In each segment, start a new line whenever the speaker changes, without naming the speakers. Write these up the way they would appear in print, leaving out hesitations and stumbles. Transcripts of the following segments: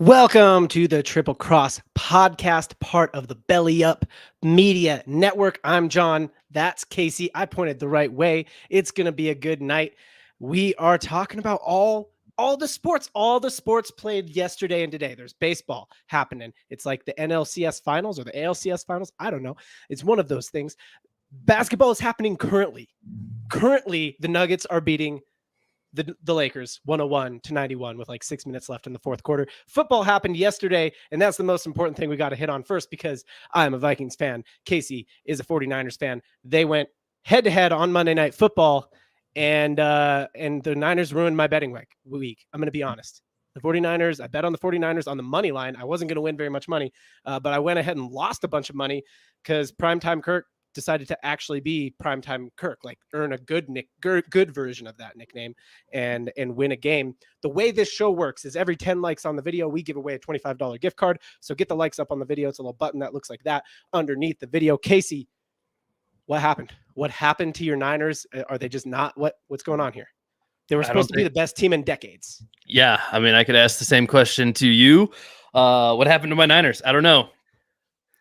Welcome to the Triple Cross podcast, part of the Belly Up Media Network. I'm John. That's Casey. I pointed the right way. It's going to be a good night. We are talking about all the sports played yesterday and today. There's baseball happening. It's like the NLCS finals or the ALCS finals. I don't know. It's one of those things. Basketball is happening currently. Currently, the Nuggets are beating the Lakers 101-91 with like 6 minutes left in the fourth quarter. Football happened yesterday, and that's the most important thing we got to hit on first because I'm a Vikings fan. Casey is a 49ers fan. They went head-to-head on Monday Night Football, and the Niners ruined my betting week. I'm going to be honest. The 49ers, I bet on the 49ers on the money line. I wasn't going to win very much money, but I went ahead and lost a bunch of money because Primetime Kirk decided to actually be Primetime Kirk, like earn a good version of that nickname and win a game. The way this show works is every 10 likes on the video, we give away a $25 gift card. So get the likes up on the video. It's a little button that looks like that underneath the video. Casey, what happened? What happened to your Niners? Are they just not what's going on here? They were supposed to be the best team in decades.
Yeah. I mean, I could ask the same question to you. What happened to my Niners? I don't know.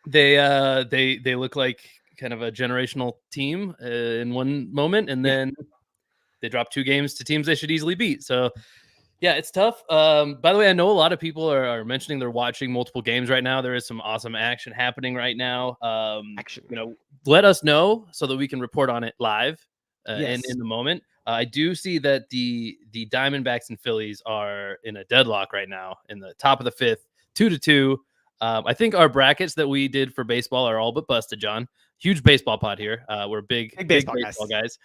They look like kind of a generational team in one moment, and then they drop 2 games to teams they should easily beat. So yeah, it's tough. By the way, I know a lot of people are mentioning they're watching multiple games right now. There is some awesome action happening right now. Let us know so that we can report on it live in the moment. I do see that the Diamondbacks and Phillies are in a deadlock right now in the top of the 5th, 2-2. I think our brackets that we did for baseball are all but busted, John. Huge baseball pod here. We're big baseball guys.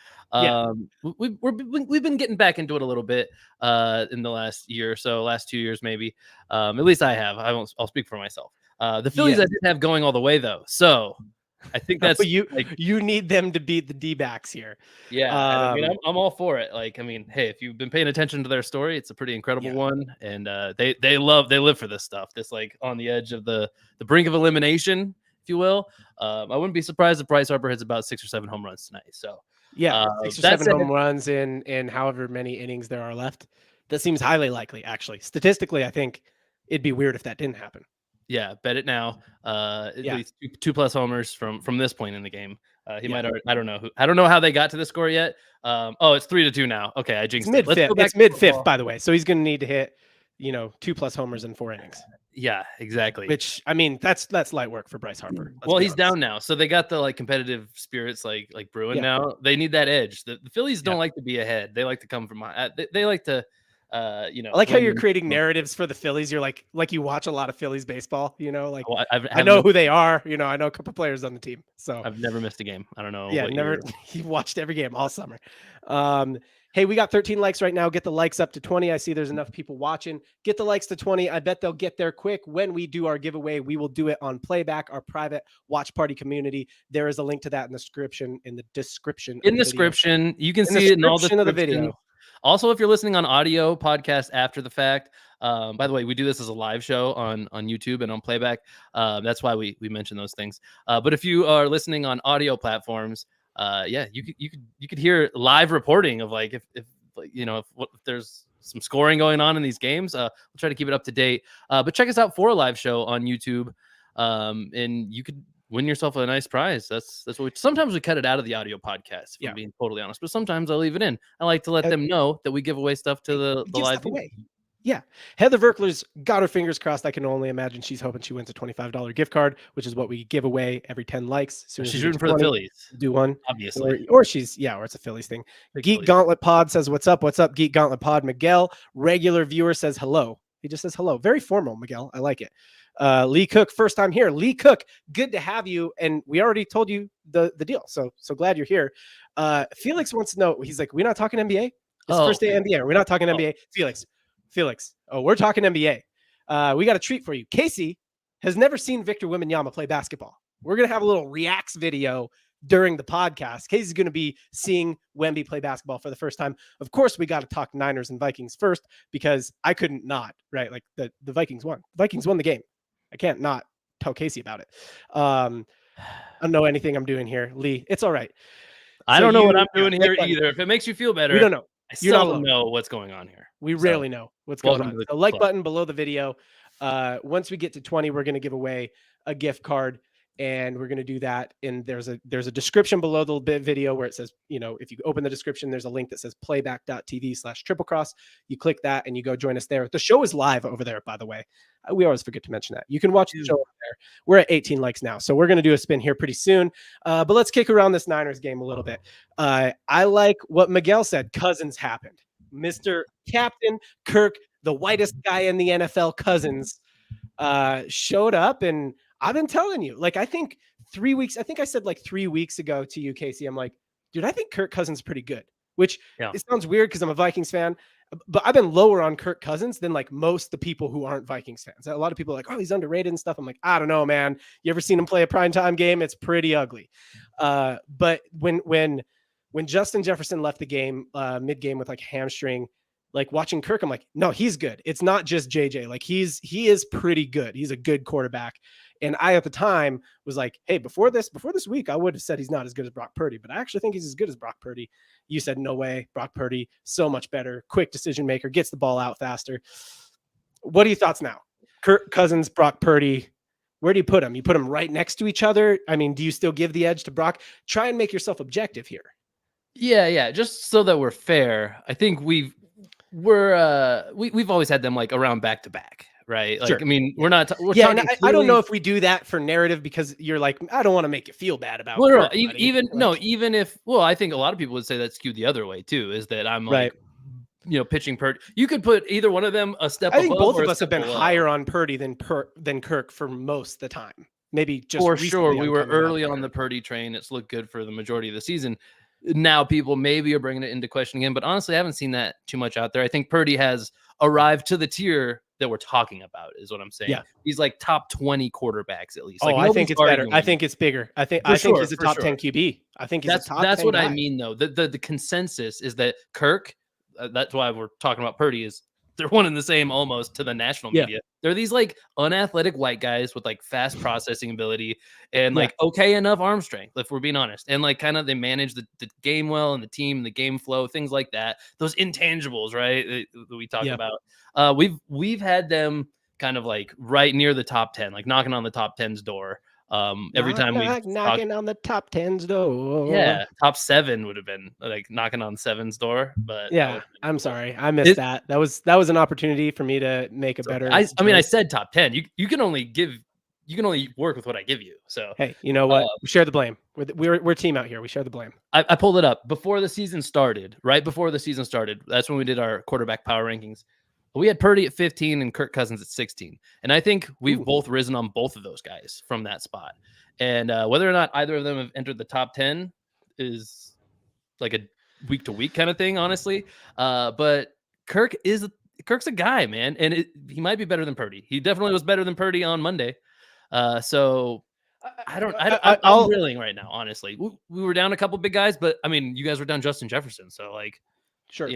We've been getting back into it a little bit in the last year or so, last 2 years maybe. At least I have. I'll speak for myself. The Phillies I did have going all the way though, so I think that's
you need them to beat the D-backs here.
Yeah, I mean, I'm all for it. Like, I mean, hey, if you've been paying attention to their story, it's a pretty incredible one, and they live for this stuff. This like on the edge of the brink of elimination, if you will. I wouldn't be surprised if Bryce Harper hits about 6 or 7 home runs tonight. So
6 or 7 home runs in however many innings there are left. That seems highly likely, actually. Statistically, I think it'd be weird if that didn't happen.
Yeah, bet it now. At least 2+ homers from this point in the game. He might already, I don't know how they got to the score yet. It's 3-2 now. Okay, I jinxed it.
It's mid-5th, by the way. So he's going to need to hit, 2+ homers in 4 innings.
Yeah, exactly.
Which, I mean, that's light work for Bryce Harper.
Well, he's down now, so they got the like competitive spirits like brewing now. They need that edge. The Phillies don't like to be ahead. They like to come from. They like to. I like
how you're creating narratives for the Phillies. You're like you watch a lot of Phillies baseball, I know who they are. I know a couple players on the team. So
I've never missed a game. I don't know.
Yeah, never. He watched every game all summer. Hey, we got 13 likes right now. Get the likes up to 20. I see there's enough people watching. Get the likes to 20. I bet they'll get there quick. When we do our giveaway, we will do it on Playback, our private watch party community. There is a link to that in the description. You can see it in all the video.
Also, if you're listening on audio podcast after the fact, by the way, we do this as a live show on YouTube and on Playback. That's why we mention those things. But if you are listening on audio platforms, you could hear live reporting of like if there's some scoring going on in these games. We'll try to keep it up to date. But check us out for a live show on YouTube, and you could win yourself a nice prize. That's what sometimes we cut it out of the audio podcast, if I'm being totally honest, but sometimes I leave it in. I like to let them know that we give away stuff to the live away.
Yeah. Heather Verkler's got her fingers crossed. I can only imagine she's hoping she wins a $25 gift card, which is what we give away every 10 likes.
She's rooting for the Phillies.
Do one.
Obviously.
Or it's a Phillies thing. Geek Gauntlet Pod says, what's up? What's up, Geek Gauntlet Pod? Miguel, regular viewer, says hello. He just says hello. Very formal, Miguel. I like it. Lee Cook, first time here. Lee Cook, good to have you. And we already told you the deal. So glad you're here. Felix wants to know, he's like, we're not talking NBA? It's first day NBA. We're not talking NBA. Felix. Oh, we're talking NBA. We got a treat for you. Casey has never seen Victor Wembanyama play basketball. We're going to have a little reacts video during the podcast. Casey's going to be seeing Wemby play basketball for the first time. Of course, we got to talk Niners and Vikings first because I couldn't not, right? Like the Vikings won. The Vikings won the game. I can't not tell Casey about it. I don't know anything I'm doing here, Lee. It's all right.
I don't know what I'm doing here either. If it makes you feel better,
we don't know.
I still don't know what's going on here.
We rarely know what's going on. The like button below the video. Once we get to 20, we're going to give away a gift card, and we're going to do that. And there's a description below the video where it says, if you open the description, there's a link that says playback.tv/triplecross. You click that and you go join us there. The show is live over there, by the way. We always forget to mention that. You can watch the show over there. We're at 18 likes now, so we're going to do a spin here pretty soon. But let's kick around this Niners game a little bit. I like what Miguel said. Cousins happened. Mr. Captain Kirk, the whitest guy in the NFL, Cousins, showed up. And I've been telling you, I think I said 3 weeks ago to you, Casey, I'm like, dude, I think Kirk Cousins is pretty good, which it sounds weird because I'm a Vikings fan, but I've been lower on Kirk Cousins than most the people who aren't Vikings fans. A lot of people are like, oh, he's underrated and stuff. I'm like, I don't know, man. You ever seen him play a primetime game? It's pretty ugly. But when Justin Jefferson left the game mid-game with hamstring, watching Kirk, I'm like, no, he's good. It's not just JJ. He is pretty good. He's a good quarterback. And I, at the time, was like, hey, before this week, I would have said he's not as good as Brock Purdy, but I actually think he's as good as Brock Purdy. You said, no way. Brock Purdy, so much better, quick decision maker, gets the ball out faster. What are your thoughts now? Kirk Cousins, Brock Purdy, where do you put them? You put them right next to each other? I mean, do you still give the edge to Brock? Try and make yourself objective here.
Yeah. Just so that we're fair, I think we've always had them around back to back, right?
Sure.
I mean, we're not.
And I don't know if we do that for narrative because you're like, I don't want to make you feel bad about.
Well, even if I think a lot of people would say that's skewed the other way too. Is that I'm pitching Purdy. You could put either one of them a step.
I think both of us have been higher on Purdy than Kirk for most of the time. Maybe just
for sure. We were early on the Purdy train. It's looked good for the majority of the season. Now people maybe are bringing it into question again, but honestly, I haven't seen that too much out there. I think Purdy has arrived to the tier that we're talking about, is what I'm saying.
Yeah.
He's top 20 quarterbacks at least.
I think it's better. I think it's bigger. I think he's a top 10 QB. I think he's
that's what guy. I mean, though. The consensus is that Kirk, that's why we're talking about Purdy, is they're one and the same almost to the national media. They're these unathletic white guys with fast processing ability and okay enough arm strength, if we're being honest. And kind of they manage the game well and the team, the game flow, things like that. Those intangibles, right? That we talk about. We've had them kind of right near the top 10, knocking on the top 10's door. Every time we
knocking on the top 10's door.
Yeah, top 7 would have been knocking on 7's door. But
I'm sorry, I missed that. That was an opportunity for me to make a better.
I mean, I said top 10. You can only work with what I give you. So
hey, you know what? We share the blame. We're team out here. We share the blame.
I pulled it up before the season started. Right before the season started, that's when we did our quarterback power rankings. We had Purdy at 15 and Kirk Cousins at 16. And I think we've both risen on both of those guys from that spot. And whether or not either of them have entered the top 10 is a week-to-week kind of thing, honestly. But Kirk's a guy, man. And he might be better than Purdy. He definitely was better than Purdy on Monday. So I'm reeling right now, honestly. We were down a couple big guys, but I mean, you guys were down Justin Jefferson. So
sure.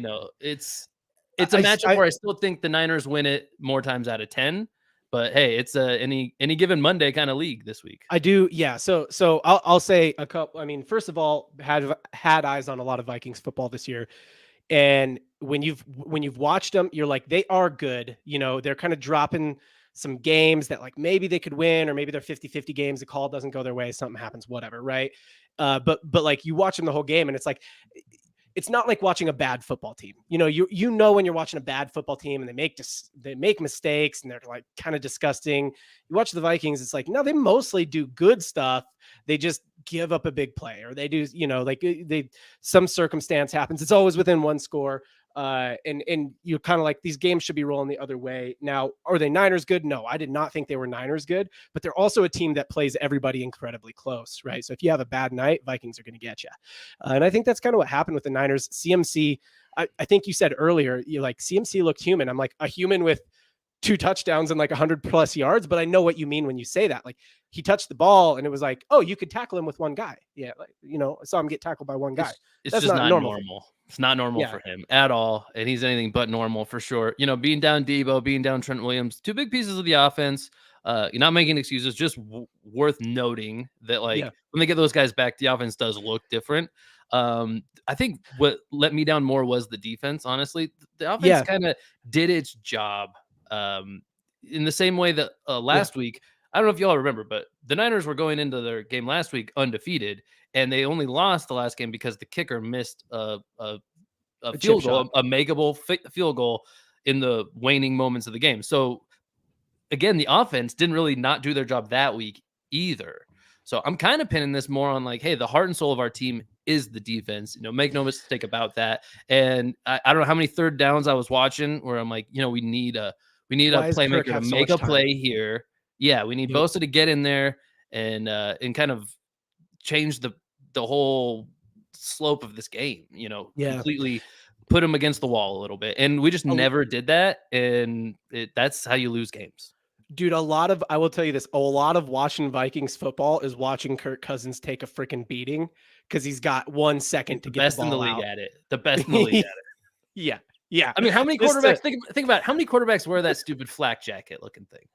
It's a matchup where I still think the Niners win it more times out of 10, but hey, it's any given Monday kind of league this week.
I do, yeah. So I'll say a couple. I mean, first of all, had eyes on a lot of Vikings football this year, and when you've watched them, you're like, they are good. They're kind of dropping some games that maybe they could win, or maybe they're 50-50 games. The call doesn't go their way, something happens, whatever, right? But you watch them the whole game, and it's not like watching a bad football team. You know when you're watching a bad football team and they make mistakes and they're kind of disgusting. You watch the Vikings, it's no, they mostly do good stuff. They just give up a big play, or they do, some circumstance happens. It's always within one score. And you're kind of these games should be rolling the other way. Now, are they Niners good? No, I did not think they were Niners good, but they're also a team that plays everybody incredibly close, right? So if you have a bad night, Vikings are going to get you. And I think that's kind of what happened with the Niners. CMC, I think you said earlier, CMC looked human. I'm a human with 2 touchdowns and 100+ yards, but I know what you mean when you say that. He touched the ball and it was oh, you could tackle him with one guy. Yeah. I saw him get tackled by one guy.
It's just not normal. It's not normal for him at all. And he's anything but normal for sure. Being down Debo, being down Trent Williams, 2 big pieces of the offense. You're not making excuses, just worth noting that when they get those guys back, the offense does look different. I think what let me down more was the defense. Honestly, the offense kind of did its job. in the same way that last week, I don't know if y'all remember, but the Niners were going into their game last week undefeated, and they only lost the last game because the kicker missed a
chip
field
shot.
goal, a makeable field goal in the waning moments of the game. So again, the offense didn't really not do their job that week either. So I'm kind of pinning this more on like, hey, the heart and soul of our team is the defense. Make no mistake about that. And I don't know how many third downs I was watching where I'm like, we need a
Why does Kirk
playmaker to
have so
make
much
a
time?
play here. Yeah, we need
Yep.
Bosa to get in there and kind of change the whole slope of this game. Completely put him against the wall a little bit, and we just never did that. And that's how you lose games.
Dude, I will tell you this, a lot of watching Vikings football is watching Kirk Cousins take a freaking beating because he's got 1 second
He's
to
the
get the
best in the
ball
league
out.
at it. The best in the league at it.
Yeah. Yeah.
I mean, how many quarterbacks think about it, how many quarterbacks wear that stupid flak jacket looking thing?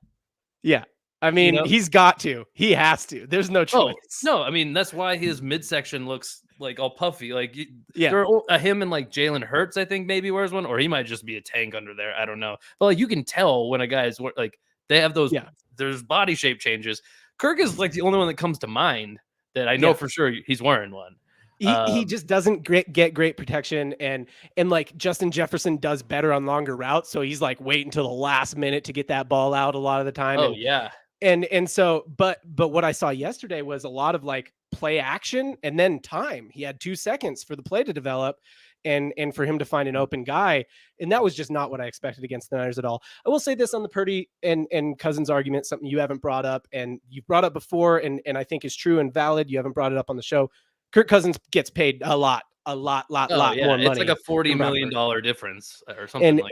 Yeah. I mean, he's got to. He has to. There's no choice.
No, I mean, that's why his midsection looks like all puffy. Like,
yeah,
him and like Jalen Hurts, I think maybe wears one, or he might just be a tank under there. I don't know. But like, you can tell when a guy is like, they have those, there's body shape changes. Kirk is like the only one that comes to mind that I know for sure he's wearing one.
He just doesn't get great protection, and like Justin Jefferson does better on longer routes, so he's like wait until the last minute to get that ball out a lot of the time.
Oh, yeah.
And so, but what I saw yesterday was a lot of like play action and then time. He had 2 seconds for the play to develop and for him to find an open guy. And that was just not what I expected against the Niners at all. I will say this on the Purdy and Cousins argument, something you haven't brought up and you've brought up before and I think is true and valid. You haven't brought it up on the show. Kirk Cousins gets paid a lot more money.
It's like a $40 million difference or something
and
like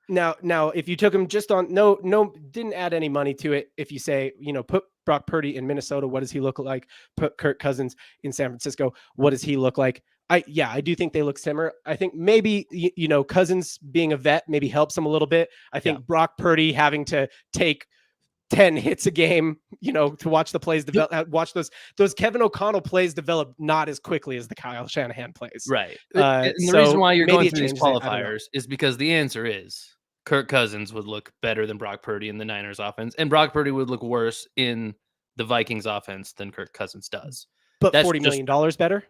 that.
Now, if you took him just on didn't add any money to it. If you say, put Brock Purdy in Minnesota, what does he look like? Put Kirk Cousins in San Francisco, what does he look like? I do think they look similar. I think maybe, Cousins being a vet maybe helps him a little bit. I think Brock Purdy having to take 10 hits a game, to watch the plays develop, watch those Kevin O'Connell plays develop not as quickly as the Kyle Shanahan plays.
Right. And the reason why you're going through these qualifiers is because the answer is Kirk Cousins would look better than Brock Purdy in the Niners offense, and Brock Purdy would look worse in the Vikings offense than Kirk Cousins does.
But that's $40 million better?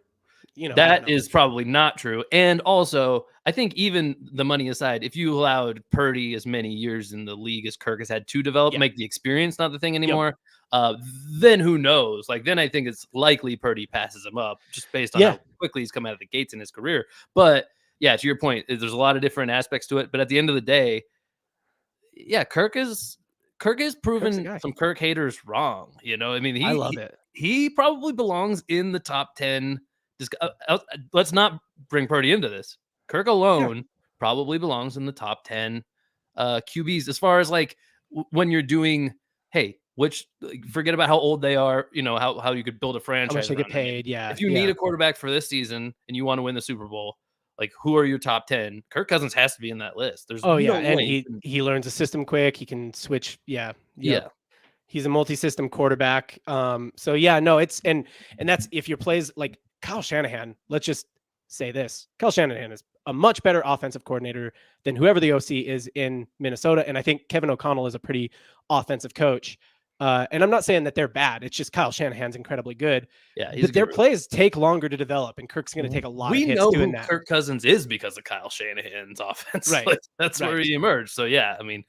That is probably not true. And also, I think even the money aside, if you allowed Purdy as many years in the league as Kirk has had to develop, make the experience not the thing anymore, then who knows? Like, then I think it's likely Purdy passes him up just based on how quickly he's come out of the gates in his career. But yeah, to your point, there's a lot of different aspects to it. But at the end of the day, Kirk is proven some Kirk haters wrong. I mean,
I love it.
He probably belongs in the top 10. Let's not bring Purdy into this. Kirk alone probably belongs in the top 10 QBs as far as like when you're doing, forget about how old they are, how you could build a franchise.
How much they get paid,
If you need a quarterback for this season and you want to win the Super Bowl, like who are your top 10? Kirk Cousins has to be in that list. There's
and he learns the system quick. He can switch. Yeah. He's a multi-system quarterback. So it's and that's if your plays like Kyle Shanahan, let's just say this. Kyle Shanahan is a much better offensive coordinator than whoever the OC is in Minnesota. And I think Kevin O'Connell is a pretty offensive coach. And I'm not saying that they're bad. It's just Kyle Shanahan's incredibly good.
Yeah,
but their plays take longer to develop, and Kirk's going to take a lot of hits doing
doing
that.
Kirk Cousins is because of Kyle Shanahan's offense.
Right.
Like, that's where he emerged. So, I mean.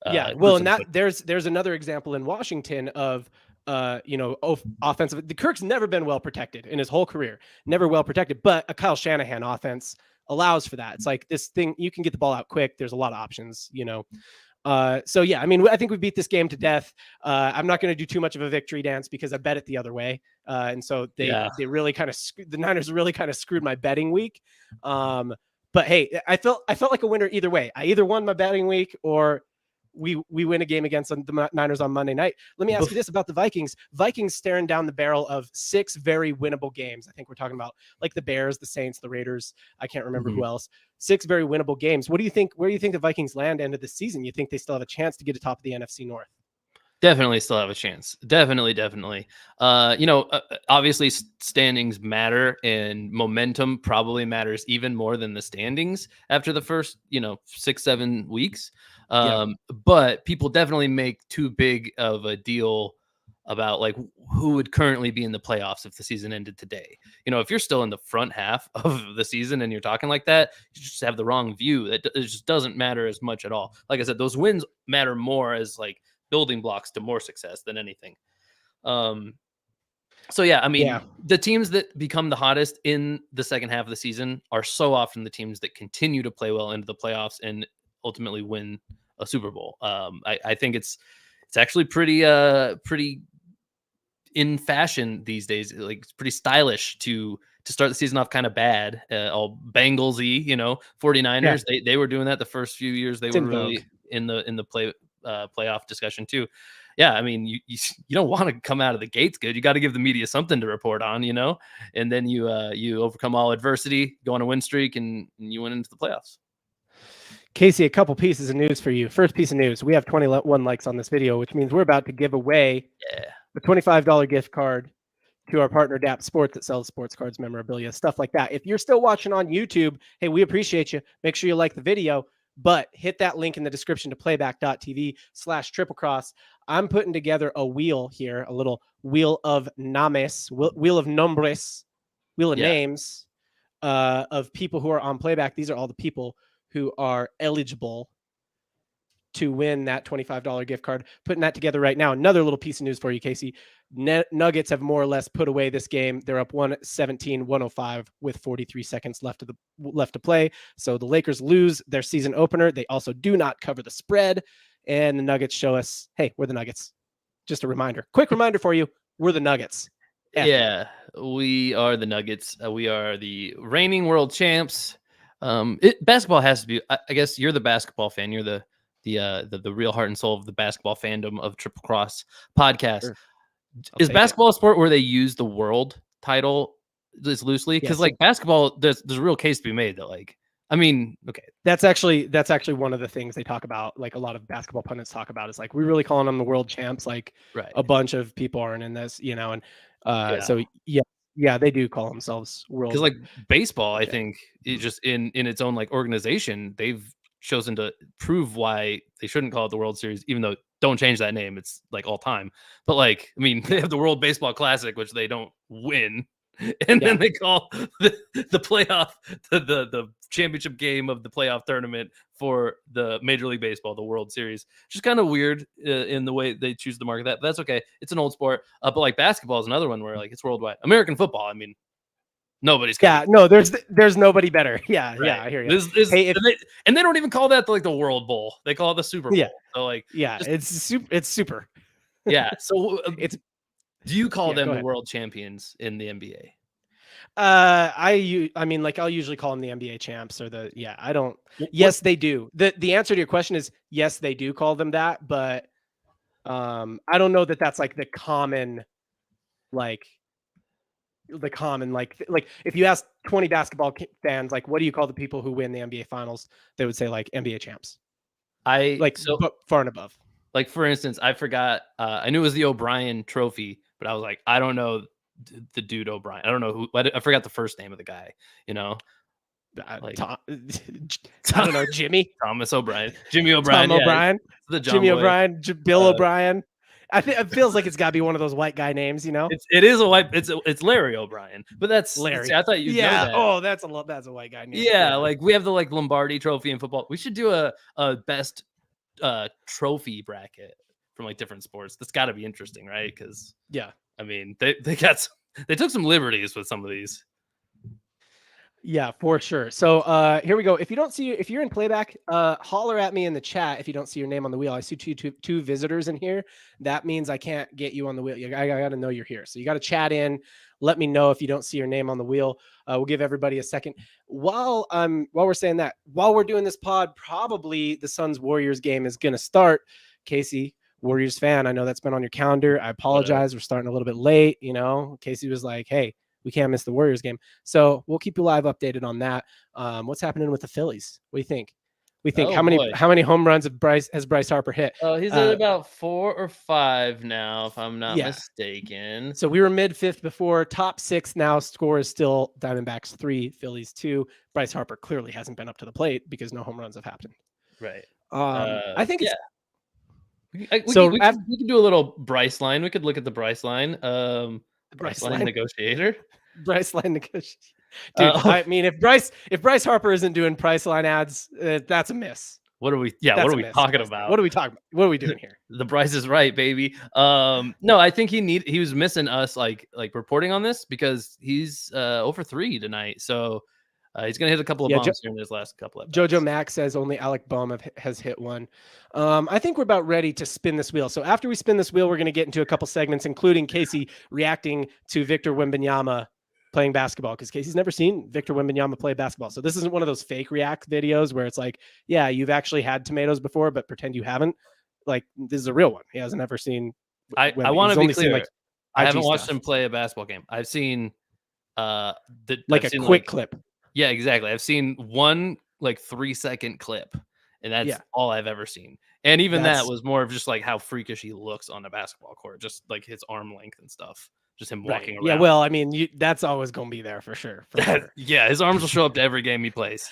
Well, and there's another example in Washington of offensive. The Kirk's never been well protected in his whole career, never well protected. But a Kyle Shanahan offense allows for that. It's like this thing, you can get the ball out quick. There's a lot of options, I mean, I think we beat this game to death. I'm not going to do too much of a victory dance because I bet it the other way. And so they really kind of, the Niners really kind of screwed my betting week. But hey, I felt like a winner either way. I either won my betting week or we win a game against the Niners on Monday night. Let me ask you this about the Vikings. Vikings staring down the barrel of 6 very winnable games. I think we're talking about like the Bears, the Saints, the Raiders. I can't remember who else. 6 very winnable games. What do you think? Where do you think the Vikings land end of the season? You think they still have a chance to get atop of the NFC North?
Definitely still have a chance. Definitely. Obviously standings matter, and momentum probably matters even more than the standings after the first, 6, 7 weeks.
Yep.
But people definitely make too big of a deal about like who would currently be in the playoffs if the season ended today. If you're still in the front half of the season and you're talking like that, you just have the wrong view. It just doesn't matter as much at all. Like I said, those wins matter more as like building blocks to more success than anything. Um, so yeah, I
Yeah.
mean, the teams that become the hottest in the second half of the season are so often the teams that continue to play well into the playoffs and ultimately win a Super Bowl. I think it's actually pretty in fashion these days. Like it's pretty stylish to start the season off kind of bad, all Bengalsy, 49ers.
Yeah.
They were doing that the first few years. They
It's
were
in vogue.
really in the playoff discussion too. Yeah, I mean, you don't want to come out of the gates good. You got to give the media something to report on, and then you overcome all adversity, go on a win streak, and you went into the playoffs.
Casey, a couple pieces of news for you. First piece of news: we have 21 likes on this video, which means we're about to give away
Yeah,
a $25 gift card to our partner DAP Sport that sells sports cards, memorabilia, stuff like that. If you're still watching on YouTube, hey, we appreciate you. Make sure you like the video, but hit that link in the description to playback.tv/triplecross. I'm putting together a wheel here, a little wheel of names, wheel of nombres, wheel of
yeah.
names of people who are on Playback. These are all the people who are eligible to win that $25 gift card. Putting that together right now. Another little piece of news for you, Casey. Nuggets have more or less put away this game. They're up 117-105 with 43 seconds left to play. So the Lakers lose their season opener. They also do not cover the spread. And the Nuggets show us, hey, we're the Nuggets. Just a reminder. Quick reminder for you. We're the Nuggets.
Yeah, we are the Nuggets. We are the reigning world champs. Basketball has to be. I guess you're the basketball fan. You're the real heart and soul of the basketball fandom of Triple Cross podcast.
Sure.
Is basketball a sport where they use the world title just loosely? Because
Yes.
like basketball, there's a real case to be made that like, I mean, okay,
That's actually one of the things they talk about. Like a lot of basketball pundits talk about is like we're really calling them the world champs. Like
right,
a bunch of people aren't in this, and
yeah.
so yeah, they do call themselves
Because
world
like baseball, I
champs.
think it just in its own like organization, they've chosen to prove why they shouldn't call it the World Series, even though don't change that name. It's like all time. But like, I mean, they
Yeah,
have the World Baseball Classic, which they don't win. And
yeah,
then they call the playoff the championship game of the playoff tournament for the Major League Baseball, the World Series. Just kind of weird in the way they choose to market that. But that's okay. It's an old sport. But like basketball is another one where like it's worldwide. American football, I mean, nobody's coming.
yeah. No, there's nobody better. Yeah,
Right.
yeah. I hear you.
This is
Hey, if
and they don't even call that like the World Bowl. They call it the Super
yeah,
Bowl. So like
yeah,
just
it's super. It's super.
yeah. So
It's
do you call
yeah.
them
Go
the
ahead.
world champions in the NBA?
I mean, like I'll usually call them the NBA champs or the yeah. I don't.
What
Yes, they do. The answer to your question is yes, they do call them that, but I don't know that that's like like like if you ask 20 basketball fans like what do you call the people who win the NBA finals, they would say like NBA champs,
I
like
so
but far and above.
like for instance, I forgot I knew it was the O'Brien trophy, but I was like, I don't know the dude O'Brien. I don't know who I forgot the first name of the guy, you know? Like
Tom, I don't know, Jimmy,
Thomas O'Brien. Jimmy O'Brien,
Tom
yeah.
O'Brien,
The John
Jimmy
Boy.
O'Brien, Bill
Uh
O'Brien. I think it feels like it's got to be one of those white guy names,
it is a white it's Larry O'Brien. But see,
Larry.
I thought you'd know
Yeah.
that.
Oh, that's a white guy name.
Yeah,
Yeah.
like we have the like Lombardi trophy in football. We should do a best trophy bracket from like different sports. That's got to be interesting, right? Because
Yeah.
I mean, they got they took some liberties with some of these.
Yeah, for sure. So here we go. If you're in playback, holler at me in the chat if you don't see your name on the wheel. I see two visitors in here. That means I can't get you on the wheel. I got to know you're here. So you got to chat in. Let me know if you don't see your name on the wheel. We'll give everybody a second. While we're saying that, while we're doing this pod, probably the Suns Warriors game is going to start. Casey, Warriors fan, I know that's been on your calendar. I
Whatever.
apologize. We're starting a little bit late. Casey was like, "Hey, we can't miss the Warriors game." So we'll keep you live updated on that. What's happening with the Phillies? What do you think? We think
Oh,
how
boy.
many home runs has Bryce Harper hit?
Oh, he's at about 4 or 5 now, if I'm not
Yeah.
mistaken.
So we were mid-fifth before, top 6 now. Score is still Diamondbacks 3, Phillies 2. Bryce Harper clearly hasn't been up to the plate because no home runs have happened.
Right.
I think
yeah.
it's
We could do a little Bryce line. We could look at the Bryce line. The
Bryce
line
line.
negotiator.
Bryce line negotiator. Dude, I mean, if Bryce Harper isn't doing Price line ads, that's a miss.
What are we? Yeah, what are we talking about?
What are we talking about? What are we doing here?
The Bryce is right, baby. No, I think he was missing us like reporting on this because he's over 3 tonight. So he's gonna hit a couple of bombs here in his last couple of.
Jojo Max says only Alec Bohm has hit one. I think we're about ready to spin this wheel. So after we spin this wheel, we're going to get into a couple segments, including Casey reacting to Victor Wembanyama playing basketball, because Casey's never seen Victor Wembanyama play basketball. So this isn't one of those fake react videos where it's like, yeah, you've actually had tomatoes before, but pretend you haven't. Like, this is a real one. He hasn't ever seen.
I want to be clear. I haven't watched
stuff.
him play a basketball game. I've seen a
quick clip.
Yeah, exactly. I've seen one 3-second clip, and that's all I've ever seen. And even that was more of just like how freakish he looks on a basketball court, just like his arm length and stuff. Just him walking around.
Yeah, well, I mean, that's always going to be there for sure.
Yeah, his arms will show up to every game he plays.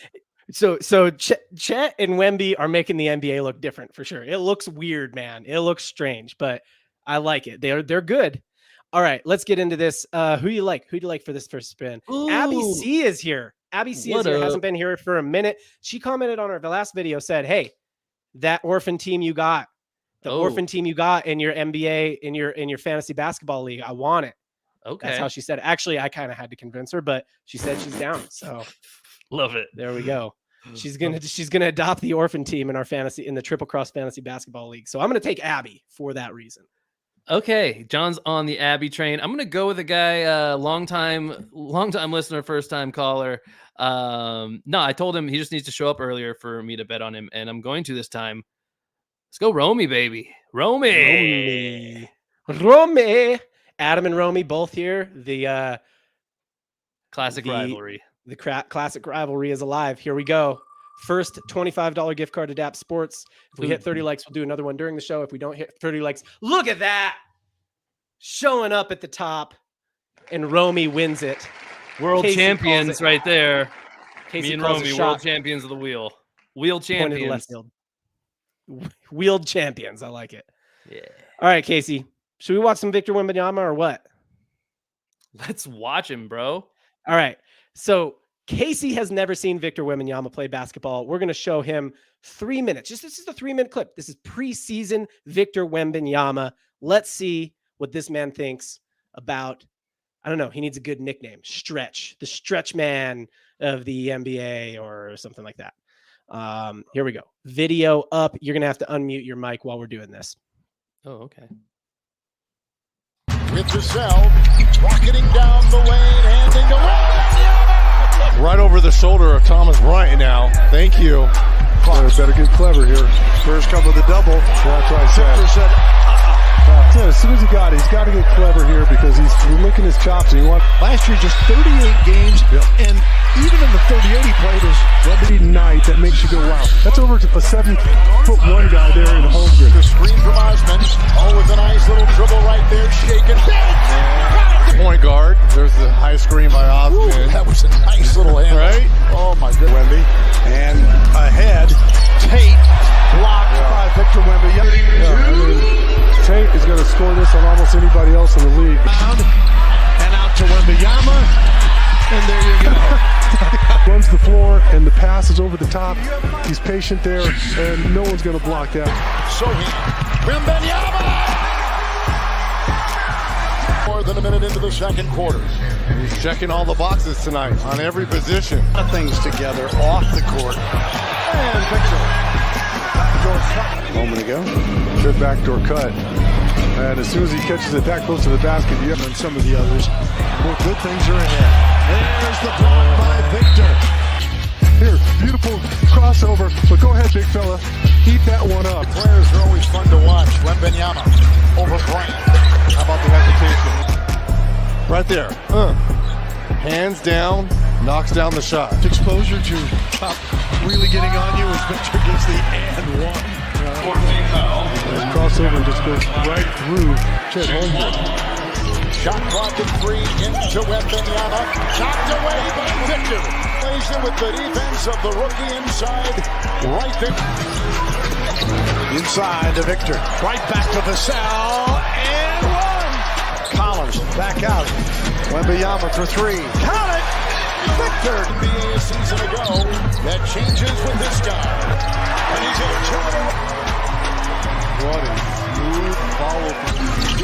So Chet and Wemby are making the NBA look different for sure. It looks weird, man. It looks strange, but I like it. They're good. All right, let's get into this. Who do you like? Who do you like for this first spin? Ooh. Abby C is here. Abby C is here. Hasn't been here for a minute. She commented on the last video, said, "Hey, that orphan team you got, orphan team you got in your NBA in your fantasy basketball league, I want it."
Okay,
that's how she said it. Actually, I kind of had to convince her, but she said she's down. So
love it.
There we go. She's gonna adopt the orphan team in the Triple Cross Fantasy Basketball League. So I'm gonna take Abby for that reason.
Okay, John's on the Abby train. I'm gonna go with a guy, long time listener, first time caller. No, I told him he just needs to show up earlier for me to bet on him, and I'm going to this time. Let's go, Romy, baby, Romy. Adam and Romy both here. The
classic
rivalry.
The classic rivalry is alive. Here we go. First $25 gift card to DAP Sports. If we hit 30 likes, we'll do another one during the show. If we don't hit 30 likes, look at that. Showing up at the top. And Romy wins it.
World
Casey
champions right there.
Casey
Me and Romy, world champions of the wheel. Wheel champions.
Wheeled champions. I like it.
Yeah.
All right, Casey. Should we watch some Victor Wembanyama or what?
Let's watch him, bro.
All right. So Casey has never seen Victor Wembanyama play basketball. We're going to show him 3 minutes. This is a 3-minute clip. This is preseason Victor Wembanyama. Let's see what this man thinks about, I don't know, he needs a good nickname. Stretch. The stretch man of the NBA or something like that. Here we go. Video up. You're going to have to unmute your mic while we're doing this.
Oh, okay.
With Giselle, rocketing down the lane, handing to Wembanyama.
Right over the shoulder of Thomas Bryant now. Thank you.
Better get clever here.
First come with the double.
That's what I said. As soon as he got it, he's got to get clever here because he's licking his chops.
Last year, just 38 games, and even in the 38 he played is
Wemby night that makes you go, wow. That's over to a 7'1" guy there in Holmgren.
The screen from Osman. Oh, with a nice little dribble right there, shaking.
Point guard. There's the high screen by Osman.
Ooh, that was a nice little hand.
Right?
Oh, my goodness.
Wemby. And ahead, Tate blocked by Victor Wemby. Tate is going to score this on almost anybody else in the league.
And out to Wembanyama. And there you go.
Runs the floor, and the pass is over the top. He's patient there, and no one's going to block that.
So Wembanyama! More than a minute into the second quarter.
He's checking all the boxes tonight on every position.
A lot of things together off the court. And Victor.
A moment ago. Good backdoor cut. And as soon as he catches it that close to the basket,
and some of the others, more good things are ahead. There's the block by Victor.
Here, beautiful crossover. But go ahead, big fella. Eat that one up.
Players are always fun to watch. Wembanyama over Bryant.
How about the hesitation? Right there. Hands down,
Knocks down the shot.
Exposure to Pop really getting on you as Victor gets the and one.
Crossover just goes right through Chet Holmgren.
Shot clock at 3 into Wembanyama. Knocked away by Victor. Plays it with the defense of the rookie inside. Right there. Inside to Victor. Right back to Vassell. And one. Collins back out. Wembanyama for 3. Count it. Victor. NBA a season ago. That changes with this guy. And he's in a 2 in a row.
What a smooth follow.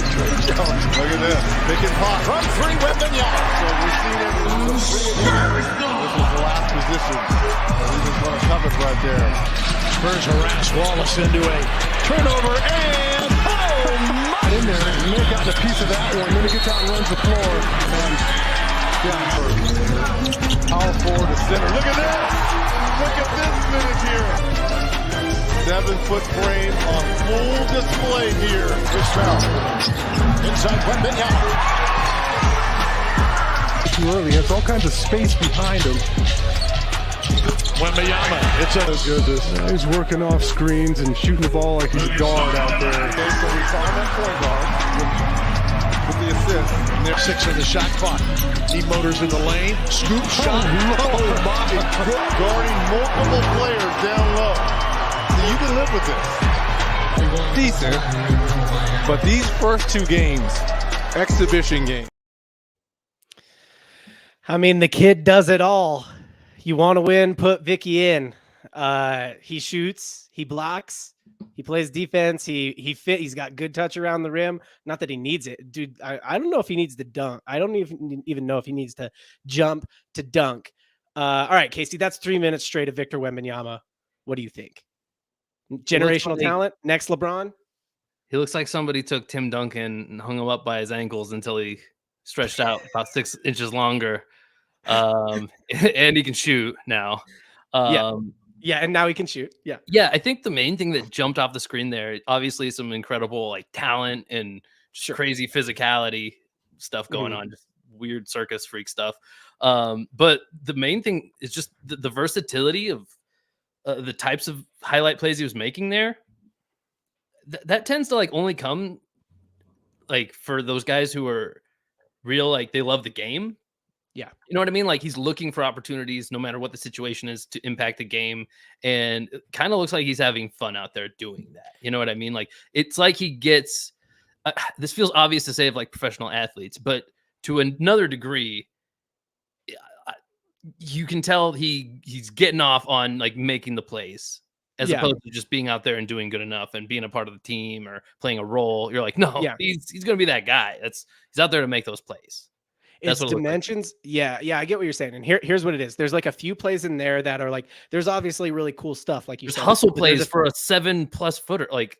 Look at this. Picking pop.
From 3, Wembanyama.
So we've seen it. This is the last position. He just going to cover it right there.
Spurs harass Wallace into a turnover and
In there, and Nick got a piece of that one. Then he gets out and runs the floor. And down for power forward to center. Look at this. Look at this minute here. 7-foot frame on full display here.
Vassell. Inside Wembanyama.
Too early. He has all kinds of space behind him.
Wembanyama. It's a
Goodness. He's working off screens and shooting the ball like he's a guard out there. Okay, so we saw him at point guard with the assist.
And they're 6 on the shot clock. He motors in the lane. Scoop shot.
Oh my. Guarding multiple players down low. See, you can live with this. Decent. But these first 2 games, exhibition games.
I mean, the kid does it all. You want to win, put Vicky in. He shoots, he blocks, he plays defense, he's got good touch around the rim. Not that he needs it. Dude, I don't know if he needs to dunk. I don't even know if he needs to jump to dunk. All right, Casey, that's 3 minutes straight of Victor Wembanyama. What do you think? Generational talent, next LeBron?
He looks like somebody took Tim Duncan and hung him up by his ankles until he stretched out about 6 inches longer. And he can shoot now.
Yeah, and now he can shoot.
Yeah, I think the main thing that jumped off the screen there, obviously some incredible like talent and just crazy physicality stuff going on, just weird circus freak stuff. But the main thing is just the versatility of the types of highlight plays he was making there. That tends to like only come like for those guys who are real, like they love the game.
Yeah.
You know what I mean? Like he's looking for opportunities no matter what the situation is to impact the game. And it kind of looks like he's having fun out there doing that. You know what I mean? Like it's like he gets, this feels obvious to say of like professional athletes, but to another degree, you can tell he's getting off on like making the plays as opposed to just being out there and doing good enough and being a part of the team or playing a role. You're like, no, he's going to be that guy. He's out there to make those plays.
It's dimensions. Like. Yeah, I get what you're saying. And here's what it is. There's like a few plays in there that are like, there's obviously really cool stuff. Like you said,
hustle plays for a 7+ footer. Like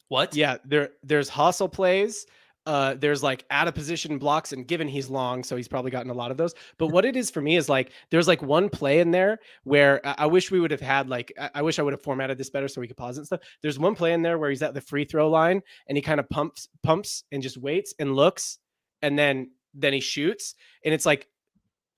what?
Yeah, there's hustle plays. There's like out of position blocks, and given he's long, so he's probably gotten a lot of those. But what it is for me is like, there's like one play in there where I wish we would have had like, I wish I would have formatted this better so we could pause it and stuff. There's one play in there where he's at the free throw line and he kind of pumps and just waits and looks, and then he shoots, and it's like,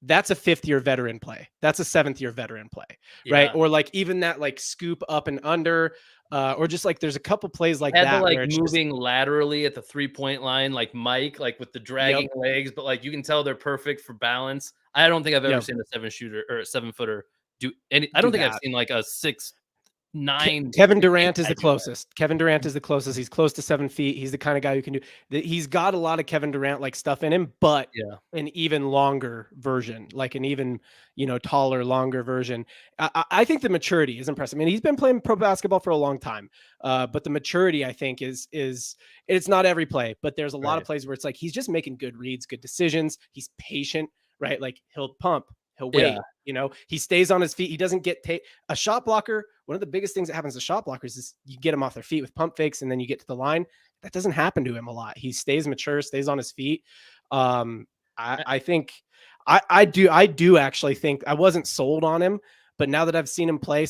that's a 5th-year veteran play. That's a 7th-year veteran play, right? Or like even that like scoop up and under, or just like there's a couple plays like that.
Like moving laterally at the 3-point line, like Mike, like with the dragging legs, but like you can tell they're perfect for balance. I don't think I've ever seen a 7-footer do any. I don't think I've seen like a 6'9".
Kevin Durant is the closest. Kevin Durant is the closest. He's close to 7 feet. He's the kind of guy who can do. He's got a lot of Kevin Durant like stuff in him, but an even longer version, like an even taller, longer version. I think the maturity is impressive. I mean, he's been playing pro basketball for a long time, but the maturity I think is it's not every play, but there's a lot of plays where it's like he's just making good reads, good decisions. He's patient, right? Like he'll pump. He'll wait, he stays on his feet. He doesn't get a shot blocker. One of the biggest things that happens to shot blockers is you get them off their feet with pump fakes, and then you get to the line. That doesn't happen to him a lot. He stays mature, stays on his feet. I think I do actually think I wasn't sold on him, but now that I've seen him play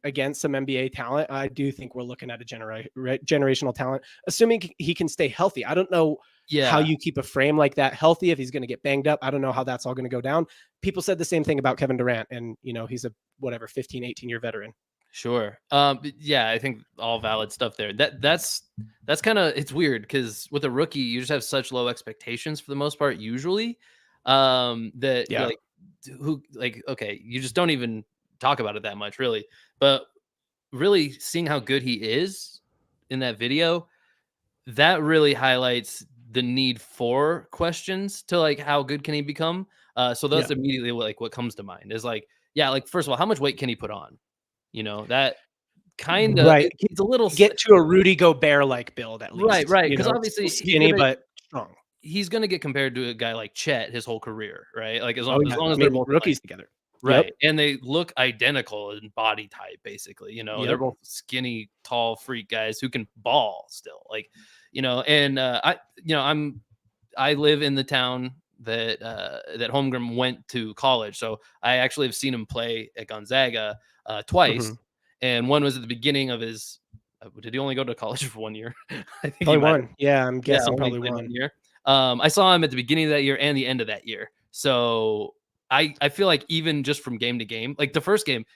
against some NBA talent, I do think we're looking at a generational talent, assuming he can stay healthy. I don't know how you keep a frame like that healthy if he's going to get banged up. I don't know how that's all going to go down. People said the same thing about Kevin Durant, and he's a 15, 18-year veteran.
Sure. Yeah, I think all valid stuff there. That's kind of, it's weird because with a rookie, you just have such low expectations for the most part, usually. That
Yeah.
Okay, you just don't even talk about it that much, really. But really seeing how good he is in that video, that really highlights the need for questions to like how good can he become. So that's immediately what comes to mind is first of all, how much weight can he put on? That kind of
right.
It's a little
get to a Rudy Gobert like build at least.
Right. Because obviously
skinny but strong.
He's gonna get compared to a guy like Chet his whole career, right? Like as long as
they're
they're both
rookies together.
right?
Yep.
And they look identical in body type, basically. They're both skinny, tall, freak guys who can ball still, And I live in the town that Holmgren went to college, so I actually have seen him play at Gonzaga twice, and one was at the beginning of his. Did he only go to college for 1 year? I think
probably one. Yeah, I'm guessing probably
one
1
year. I saw him at the beginning of that year and the end of that year. So I feel like even just from game to game, like the first game,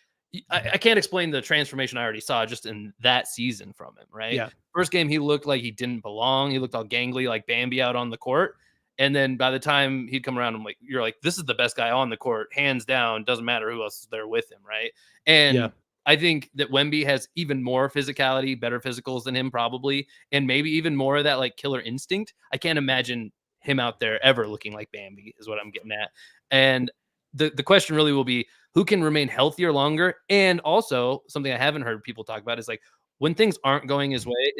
I can't explain the transformation I already saw just in that season from him, right?
Yeah.
First game, he looked like he didn't belong. He looked all gangly, like Bambi out on the court. And then by the time he'd come around, you're like, this is the best guy on the court, hands down. Doesn't matter who else is there with him, right? And I think that Wemby has even more physicality, better physicals than him probably, and maybe even more of that like killer instinct. I can't imagine him out there ever looking like Bambi is what I'm getting at. And the question really will be who can remain healthier longer. And also something I haven't heard people talk about is like when things aren't going his way,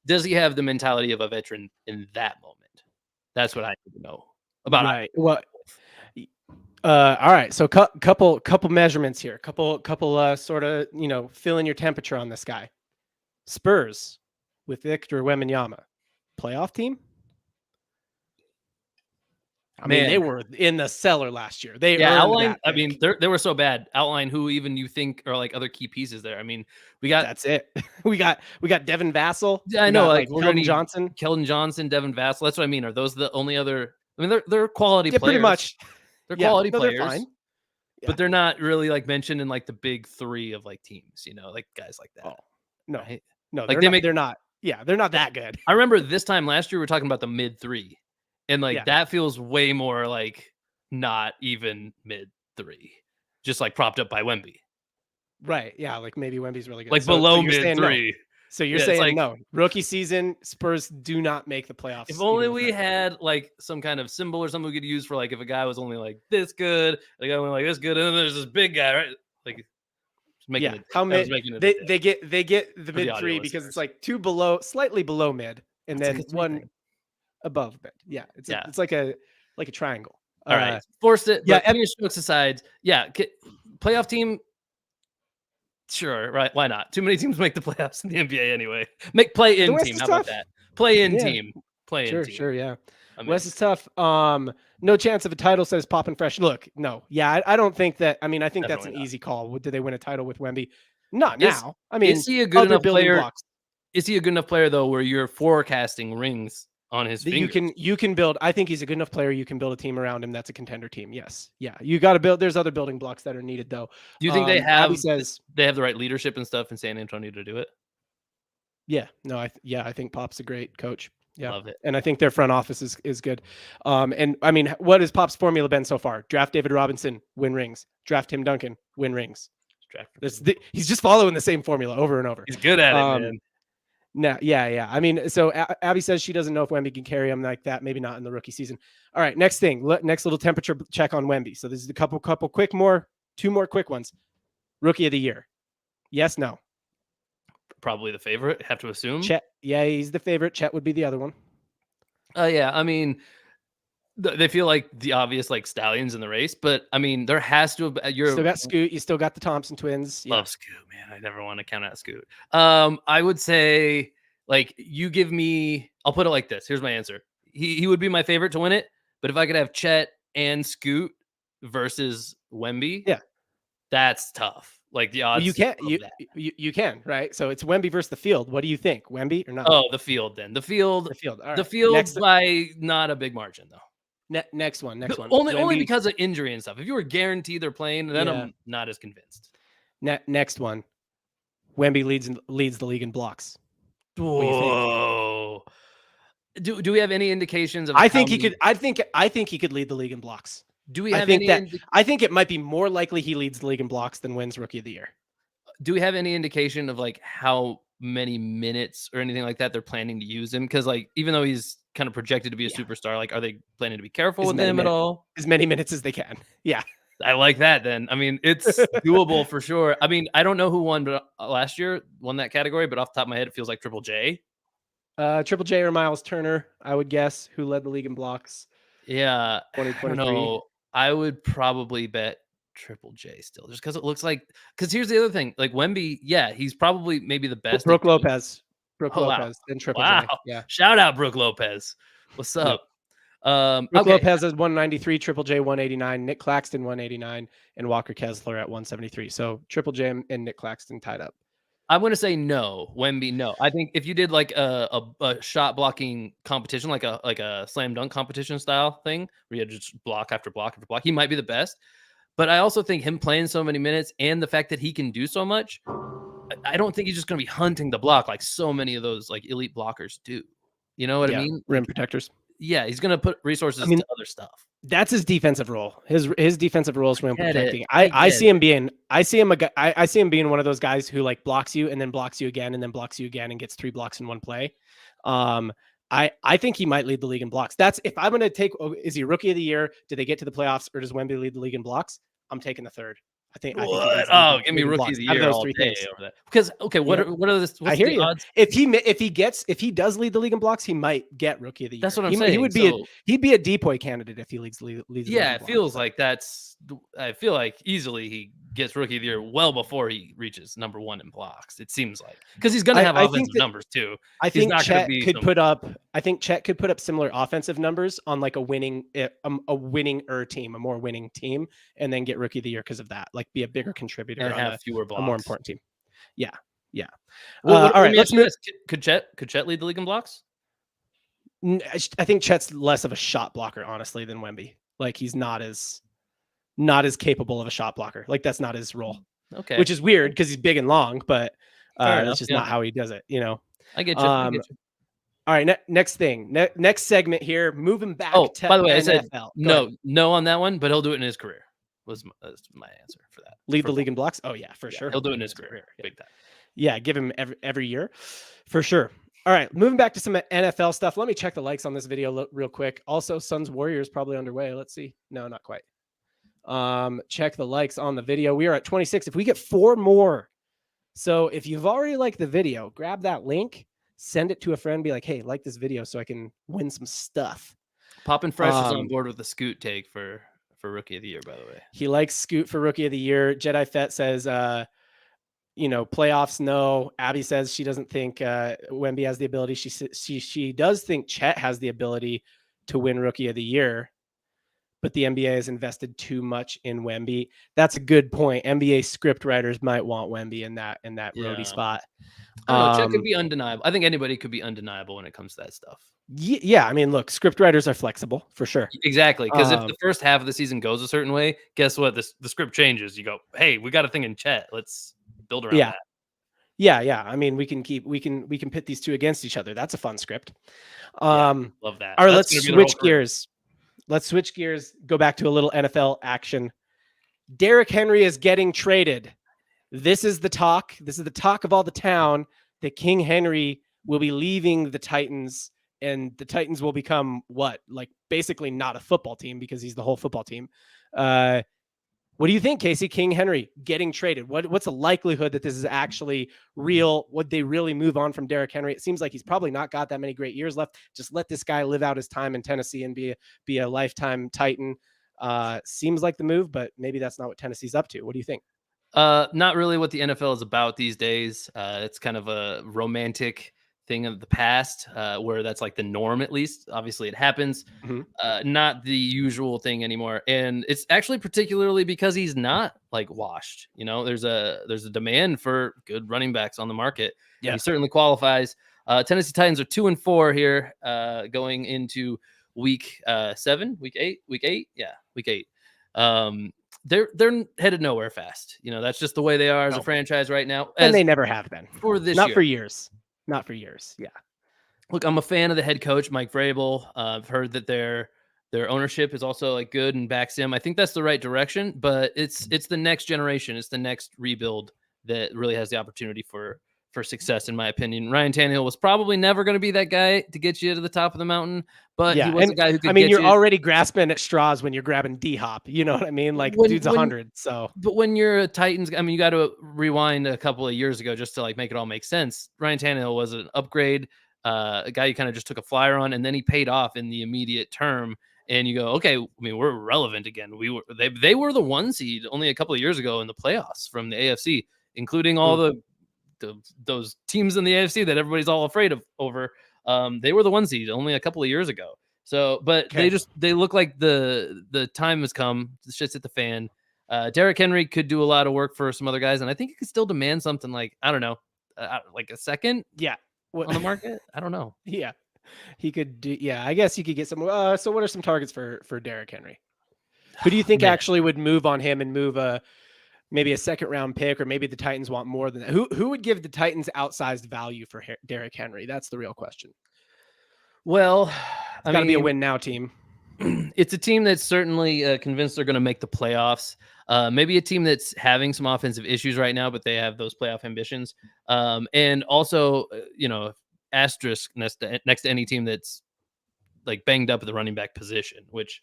does he have the mentality of a veteran in that moment? That's what I need to know about.
Right. Well, all right. So couple measurements here. Couple sort of, feeling your temperature on this guy. Spurs with Victor Wembanyama, playoff team. I mean, they were in the cellar last year. They
outline. I mean, they were so bad. Outline who even you think are like other key pieces there. I mean,
that's it. we got Devin Vassell.
Yeah, I know. Like
Keldon Johnson,
Devin Vassell. That's what I mean. Are those the only other? I mean, they're quality players.
Pretty much.
They're quality players.
They're fine.
But they're not really like mentioned in like the big three of like teams. Like guys like that.
Oh, no,
right?
No, like they're not. Yeah, they're not that good.
I remember this time last year we were talking about the mid three. And that feels way more like not even mid three, just like propped up by Wemby.
Right. Yeah. Like maybe Wemby's really good.
Like below mid three.
No. So you're saying no. Rookie season, Spurs do not make the playoffs.
If only we had like some kind of symbol or something we could use for like if a guy was only like this good, the guy went like this good, and then there's this big guy, right? Like
how mid they get the mid three because it's like two below, slightly below mid, and then one above mid. Yeah, it's like a triangle.
All right, forced it. Yeah, putting your strokes aside. Yeah, playoff team. Sure, right? Why not? Too many teams make the playoffs in the NBA anyway. Make play-in team. How about that? Play-in team. Play-in team.
Sure, yeah. West is tough. No chance of a title, says Poppin' Fresh. Look, no. Yeah, I don't think that. I mean, I think definitely that's an easy call. Did they win a title with Wemby? Not now. I mean,
is he a good enough player? Is he a good enough player though, where you're forecasting rings on his fingers?
You can build. I think he's a good enough player. You can build a team around him that's a contender team. Yes, yeah. You got to build. There's other building blocks that are needed though.
Do you think they have? They have the right leadership and stuff in San Antonio to do it.
Yeah. No. I think Pop's a great coach. Yeah.
Love it.
And I think their front office is good. And I mean, what has Pop's formula been so far? Draft David Robinson, win rings. Draft Tim Duncan, win rings. He's just following the same formula over and over.
He's good at it, man.
No, yeah. I mean, so Abby says she doesn't know if Wemby can carry him like that. Maybe not in the rookie season. All right, next thing. Next little temperature check on Wemby. So this is a couple quick two more quick ones. Rookie of the year. Yes, no.
Probably the favorite. Have to assume.
Chet. Yeah, he's the favorite. Chet would be the other one.
Yeah. I mean, they feel like the obvious like stallions in the race, but I mean, there has to have. You
still got Scoot. You still got the Thompson twins.
Love Scoot, man. I never want to count out Scoot. I would say like you give me. I'll put it like this. Here's my answer. He would be my favorite to win it, but if I could have Chet and Scoot versus Wemby,
yeah,
that's tough. Like the
Well,
odds.
you can
of that.
you can, right? So it's Wemby versus the field. What do you think? Wemby or not?
Oh, the field then. The field.
The field. All
The
right.
field by not a big margin though.
Next one.
Only
Wemby,
because of injury and stuff. If you were guaranteed they're playing, then
Yeah.
I'm not as convinced.
next one. Wemby leads the league in blocks. What do you think?
Whoa. Do we have any indications of?
I think he could. I think he could lead the league in blocks.
Do we
I
have
think
any?
that I think it might be more likely he leads the league in blocks than wins Rookie of the Year.
Do we have any indication of like how many minutes or anything like that they're planning to use him? Because like even though he's kind of projected to be a superstar, like are they planning to be careful with him at all?
As many minutes as they can. Yeah.
I like that then. I mean, it's doable for sure. I mean, I don't know who won but last year won that category, but off the top of my head, it feels like Triple J.
Triple J or Miles Turner, I would guess, who led the league in blocks.
Yeah.
2023.
No, I would probably bet Triple J still, just because it looks like. Because here's the other thing, like Wemby, yeah, he's probably maybe the best.
Brooke Lopez,
Oh, wow.
Lopez, then Triple
Wow.
J. Yeah.
Shout out Brooke Lopez. What's up?
Brooke
Okay.
Lopez has 193, Triple J 189, Nick Claxton 189, and Walker Kessler at 173. So Triple J and Nick Claxton tied up.
I'm going to say no, Wemby. No, I think if you did like a shot blocking competition, like a slam dunk competition style thing, where you had just block after block after block, he might be the best. But I also think him playing so many minutes and the fact that he can do so much, I don't think he's just going to be hunting the block like so many of those like elite blockers do. You know what I mean?
Rim protectors.
Yeah, he's going to put resources to other stuff.
That's his defensive role. His defensive role is rim protecting.
I
see him being I see him being one of those guys who like blocks you and then blocks you again and then blocks you again and gets 3 blocks in one play. I think he might lead the league in blocks. That's if I'm going to take. Is he Rookie of the Year? Do they get to the playoffs or does Wemby lead the league in blocks? I'm taking the third. I think.
Oh, give me Rookie of the Year all day over that. Because okay, what are the
I hear you.
odds?
If he does lead the league in blocks, he might get Rookie of the Year.
That's what I'm saying.
He'd be a depoy candidate if he leads the league.
Yeah, it feels like that's. I feel like easily he gets Rookie of the Year well before he reaches number 1 in blocks. It seems like because he's going to have offensive numbers too.
I think Chet could put up. I think Chet could put up similar offensive numbers on like a winning team, a more winning team, and then get Rookie of the Year because of that. Like be a bigger contributor
and have
fewer blocks. A more important team. Yeah.
Well, all right, let's move. Could Chet lead the league in blocks?
I think Chet's less of a shot blocker, honestly, than Wemby. Like he's not as capable of a shot blocker. Like that's not his role.
Okay.
Which is weird because he's big and long, but that's just not how he does it. You know.
I get you. I get you.
All right. Next thing. Next segment here. Moving back.
Oh,
to
by the way,
NFL.
I said no on that one, but he'll do it in his career. That's my answer for that.
Lead the league in blocks. Oh yeah, for sure.
He'll do it in his career. Big time.
Yeah, give him every year, for sure. All right, moving back to some NFL stuff. Let me check the likes on this video real quick. Also, Suns Warriors probably underway. Let's see. No, not quite. Check the likes on the video. We are at 26. If we get 4 more, so if you've already liked the video, grab that link, send it to a friend, be like, hey, like this video so I can win some stuff.
Poppin' Fresh is on board with the Scoot take for Rookie of the Year, by the way.
He likes Scoot for Rookie of the Year. Jedi Fett says, playoffs, no. Abby says she doesn't think Wemby has the ability. She does think Chet has the ability to win Rookie of the Year, but the NBA has invested too much in Wemby. That's a good point. NBA script writers might want Wemby in that roadie spot.
Chet could be undeniable. I think anybody could be undeniable when it comes to that stuff.
Yeah, I mean, look, script writers are flexible for sure.
Exactly, because if the first half of the season goes a certain way, guess what? The script changes. You go, hey, we got a thing in Chet. Let's build around that.
Yeah. I mean, we can pit these two against each other. That's a fun script.
Love that.
All right, let's switch gears. Let's switch gears. Go back to a little NFL action. Derrick Henry is getting traded. This is the talk. This is the talk of all the town that King Henry will be leaving the Titans, and the Titans will become what? Like basically not a football team because he's the whole football team. What do you think, Casey? King Henry getting traded. What's the likelihood that this is actually real? Would they really move on from Derrick Henry? It seems like he's probably not got that many great years left. Just let this guy live out his time in Tennessee and be a lifetime Titan. Seems like the move, but maybe that's not what Tennessee's up to. What do you think?
Not really what the NFL is about these days. It's kind of a romantic thing of the past, where that's like the norm, at least. Obviously, it happens,
Mhm.
not the usual thing anymore. And it's actually particularly because he's not like washed. There's a demand for good running backs on the market.
Yeah.
He certainly qualifies. Tennessee Titans are 2-4 here, going into week 7, week 8, week 8. They're headed nowhere fast. That's just the way they are as a
No.
franchise right now.
And they never have been.
For this
Not
year.
for years. Not for years. Yeah.
Look, I'm a fan of the head coach, Mike Vrabel. I've heard that their ownership is also like good and backs him. I think that's the right direction, but it's the next generation. It's the next rebuild that really has the opportunity for success, in my opinion. Ryan Tannehill was probably never going to be that guy to get you to the top of the mountain, but he was a guy who could get
you're
you.
already grasping at straws when you're grabbing D-Hop. You know what I mean? Like, dude's 100. So,
but when you're a Titans, you got to rewind a couple of years ago just to like make it all make sense. Ryan Tannehill was an upgrade, a guy you kind of just took a flyer on, and then he paid off in the immediate term. And you go, okay, we're relevant again. They were the 1 seed only a couple of years ago in the playoffs from the AFC, including all those teams in the AFC that everybody's all afraid of over. They were the 1 seed only a couple of years ago. So, but they look like the time has come. The shit's hit the fan. Derrick Henry could do a lot of work for some other guys, and I think he could still demand something like, I don't know, like a second.
Yeah.
On the market. I don't know.
Yeah. He could do. Yeah. I guess he could get some. So what are some targets for Derrick Henry? Who do you think actually would move on him and move maybe a second round pick, or maybe the Titans want more than that? Who would give the Titans outsized value for Derrick Henry? That's the real question.
Well,
it's got to be a win now team.
It's a team that's certainly convinced they're going to make the playoffs. Maybe a team that's having some offensive issues right now, but they have those playoff ambitions. And also, asterisk next to any team that's like banged up at the running back position, which,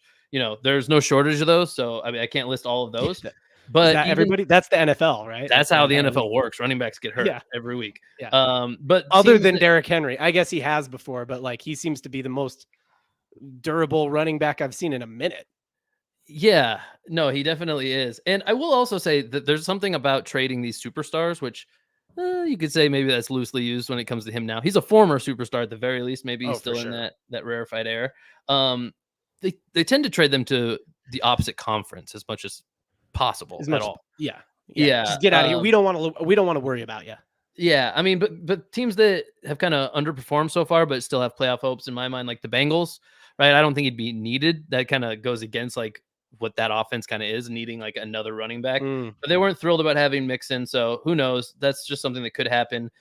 there's no shortage of those. So, I can't list all of those. But
everybody, that's the NFL, right?
That's how the NFL works. Running backs get hurt every week.
Yeah.
But
other than Derrick Henry, I guess he has before, but like he seems to be the most durable running back I've seen in a minute.
Yeah, no, he definitely is. And I will also say that there's something about trading these superstars, which you could say maybe that's loosely used when it comes to him now. He's a former superstar at the very least. Maybe he's still in that rarefied air. They tend to trade them to the opposite conference as much as possible at all.
Yeah.
Just
get out of here. We don't want to worry about you.
Yeah, but teams that have kind of underperformed so far, but still have playoff hopes in my mind, like the Bengals, right? I don't think he'd be needed. That kind of goes against like what that offense kind of is, needing like another running back. But they weren't thrilled about having Mixon, so who knows? That's just something that could happen.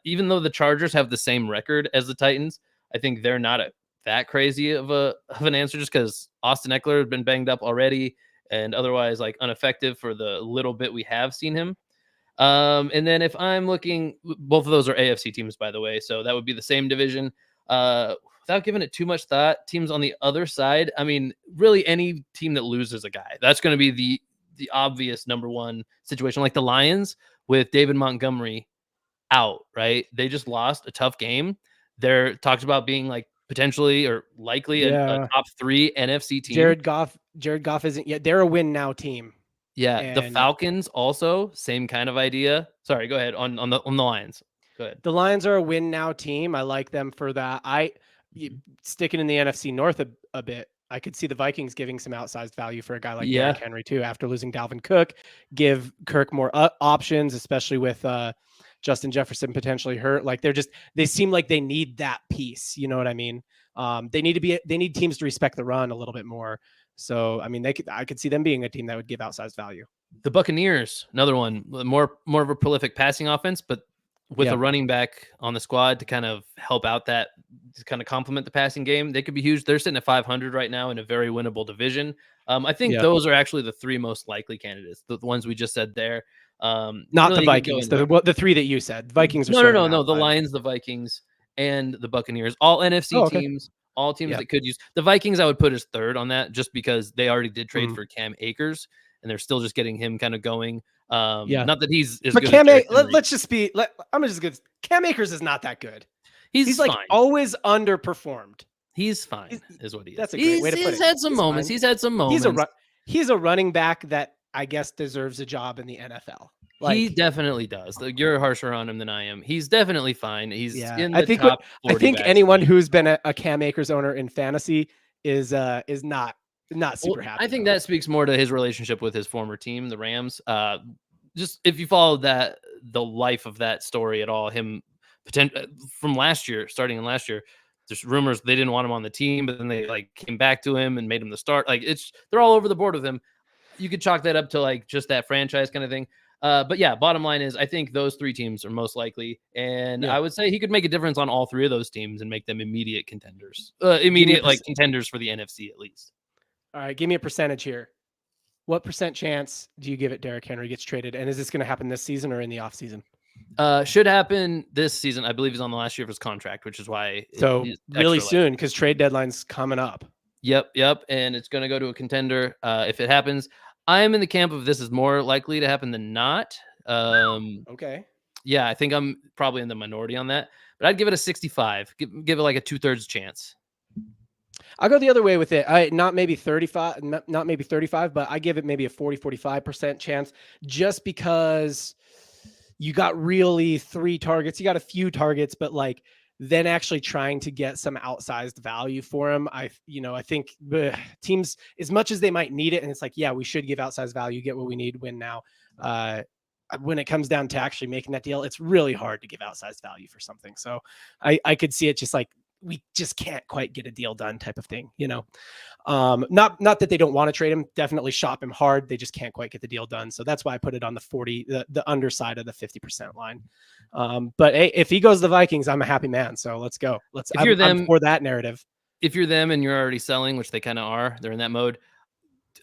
Even though the Chargers have the same record as the Titans, I think they're not that crazy of an answer, just because Austin Eckler has been banged up already and otherwise like ineffective for the little bit we have seen him. And then if I'm looking, both of those are AFC teams, by the way, so that would be the same division. Without giving it too much thought, teams on the other side, really any team that loses a guy, that's going to be the obvious number one situation. Like the Lions with David Montgomery out, right? They just lost a tough game. They're talked about being like potentially or likely a top 3 NFC team.
Jared Goff isn't yet. They're a win now team.
Yeah, the Falcons also same kind of idea. Sorry, go ahead on the Lions. Go ahead.
The Lions are a win now team. I like them for that. Sticking in the NFC North a bit, I could see the Vikings giving some outsized value for a guy like Derrick Henry too. After losing Dalvin Cook, give Kirk more options, especially with Justin Jefferson potentially hurt. Like they seem like they need that piece. You know what I mean? They need teams to respect the run a little bit more. So, I could see them being a team that would give outsized value.
The Buccaneers, another one, more of a prolific passing offense, but with a running back on the squad to kind of help out that, to kind of complement the passing game, they could be huge. They're sitting at 500 right now in a very winnable division. I think those are actually the 3 most likely candidates, the ones we just said there.
Not really the Vikings, the 3 that you said. The Vikings are
no. The Lions, the Vikings, and the Buccaneers, all NFC teams. All teams that could use the Vikings, I would put as 3rd on that, just because they already did trade for Cam Akers, and they're still just getting him kind of going. Not that he's as good.
I'm just good. Cam Akers is not that good. He's like
fine.
Always underperformed.
He's fine, is what he is.
That's a great way to put it.
He's had some moments.
He's a running back that I guess deserves a job in the NFL.
He definitely does. Like, you're harsher on him than I am. He's definitely fine. He's in the
I think
top 40
I think
backs
anyone
in the league.
who's been a Cam Akers owner in fantasy is not super
Well,
happy.
I think
about
that speaks more to his relationship with his former team, the Rams. Just if you follow the life of that story at all, him from last year, starting in last year, there's rumors they didn't want him on the team, but then they like came back to him and made him the start. Like they're all over the board with him. You could chalk that up to like just that franchise kind of thing. But yeah, bottom line is I think those three teams are most likely. And I would say he could make a difference on all three of those teams and make them immediate contenders. Immediate like contenders for the NFC at least.
All right, give me a percentage here. What % chance do you give it Derrick Henry gets traded? And is this going to happen this season or in the offseason?
Should happen this season. I believe he's on the last year of his contract, which is why.
So really soon, because trade deadline's coming up.
Yep. And it's going to go to a contender if it happens. I am in the camp of this is more likely to happen than not.
Okay.
Yeah, I think I'm probably in the minority on that, but I'd give it a 65. Give it like a 2/3 chance.
I'll go the other way with it. Not maybe 35, not maybe 35, but I give it maybe a 45% chance just because you got really 3 targets. You got a few targets, but like then actually trying to get some outsized value for him. I think teams, as much as they might need it, and it's like, yeah, we should give outsized value, get what we need, win now. When it comes down to actually making that deal, it's really hard to give outsized value for something. So I could see it just like, we just can't quite get a deal done type of thing, not that they don't want to trade him, definitely shop him hard. They just can't quite get the deal done. So that's why I put it on the 40, the underside of the 50% line. But hey, if he goes to the Vikings, I'm a happy man. So let's go. I'm for that narrative.
If you're them and you're already selling, which they kind of are, they're in that mode.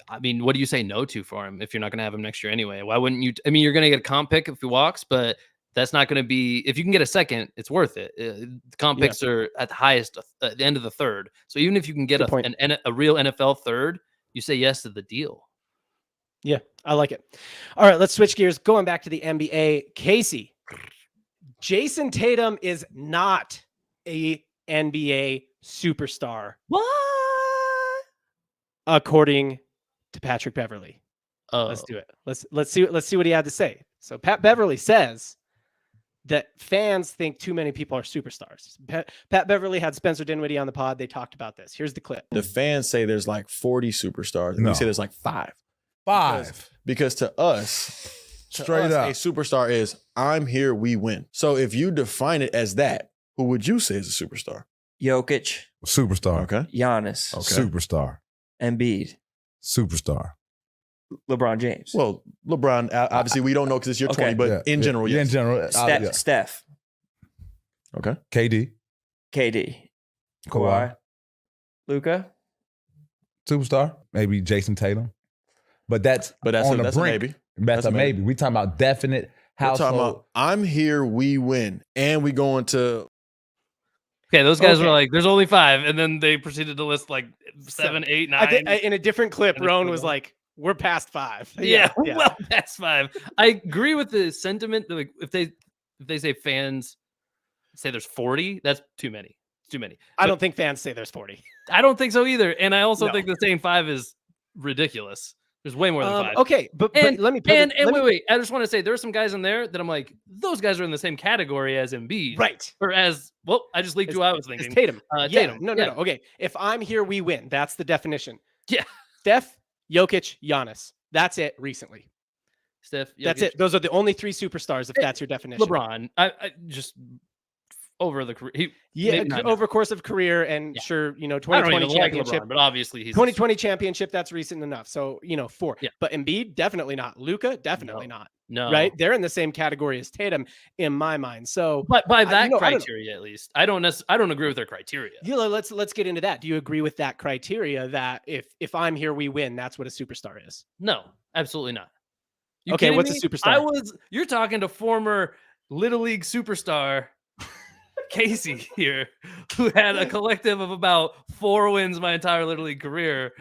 I mean, what do you say no to for him if you're not going to have him next year anyway? Why wouldn't you? I mean, you're going to get a comp pick if he walks, but that's not going to be, if you can get a second, it's worth it. The comp picks are at the highest at the end of the third. So even if you can get a real NFL third, you say yes to the deal.
Yeah, I like it. All right, let's switch gears. Going back to the NBA, Casey, Jason Tatum is not a NBA superstar.
What?
According to Patrick Beverley. Let's do it. Let's see what he had to say. So Pat Beverley says that fans think too many people are superstars. Pat Beverley had Spencer Dinwiddie on the pod. They talked about this. Here's the clip.
The fans say there's like 40 superstars. And we say there's like 5. Because to us,
straight up,
a superstar is I'm here, we win. So if you define it as that, who would you say is a superstar?
Jokic.
Superstar.
Okay.
Giannis.
Okay.
Superstar.
Embiid.
Superstar.
LeBron James.
Well, LeBron, obviously we don't know because it's your 20, but in general, yes.
In general.
Steph.
Okay.
KD.
Kawhi. Luka.
Superstar. Maybe Jason Tatum. But that's on the brink.
A maybe.
That's a maybe. We talking about definite household.
We're talking about I'm here, we win. And we going to...
Okay, those guys were like, there's only 5. And then they proceeded to list like 7, 8, 9.
In a different clip, Roan was like, we're past 5.
Yeah, well past 5. I agree with the sentiment that like, if they say fans say there's 40, that's too many. It's too many.
I don't think fans say there's 40.
I don't think so either. And I also think the saying 5 is ridiculous. There's way more than 5.
Okay, but let me
wait. I just want to say there's some guys in there that I'm like, those guys are in the same category as Embiid,
right?
Or as I just leaked who I was thinking.
Tatum.
Tatum.
No. Okay, if I'm here, we win. That's the definition.
Yeah.
Steph, Jokic, Giannis. That's it. Recently,
Steph. Jokic.
That's it. Those are the only 3 superstars. If that's your definition.
LeBron. I just over the career.
Over course of career, and sure, 2020 championship,
LeBron, but obviously he's
2020 championship. That's recent enough. So 4.
Yeah.
But Embiid, definitely not. Luka, definitely not.
No.
Right? They're in the same category as Tatum in my mind. So,
but by that criteria, at least, I don't agree with their criteria.
Yeah, let's get into that. Do you agree with that criteria that if I'm here, we win? That's what a superstar is.
No, absolutely not.
Okay, what's a superstar?
You're talking to former Little League superstar Casey here, who had a collective of about 4 wins my entire Little League career.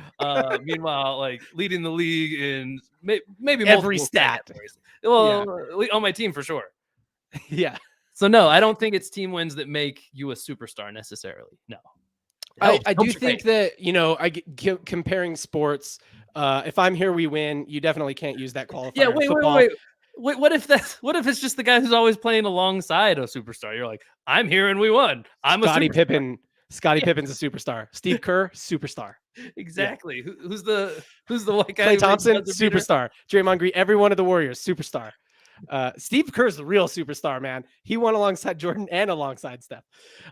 Meanwhile, like leading the league in maybe
every stat.
Well, on my team for sure.
Yeah.
So no, I don't think it's team wins that make you a superstar necessarily. No.
I do think that, comparing sports, if I'm here, we win, you definitely can't use that qualifier.
Yeah, wait. what if it's just the guy who's always playing alongside a superstar? You're like, I'm here and we won. I'm
Scottie
a superstar.
Pippen. Scottie Pippen's a superstar. Steve Kerr, superstar.
Exactly. Who's the white guy?
Klay
who made
Thompson,
the buzzer beater?
superstar. Draymond Green, every one of the Warriors, superstar. Steve Kerr's the real superstar, man. He won alongside Jordan and alongside Steph.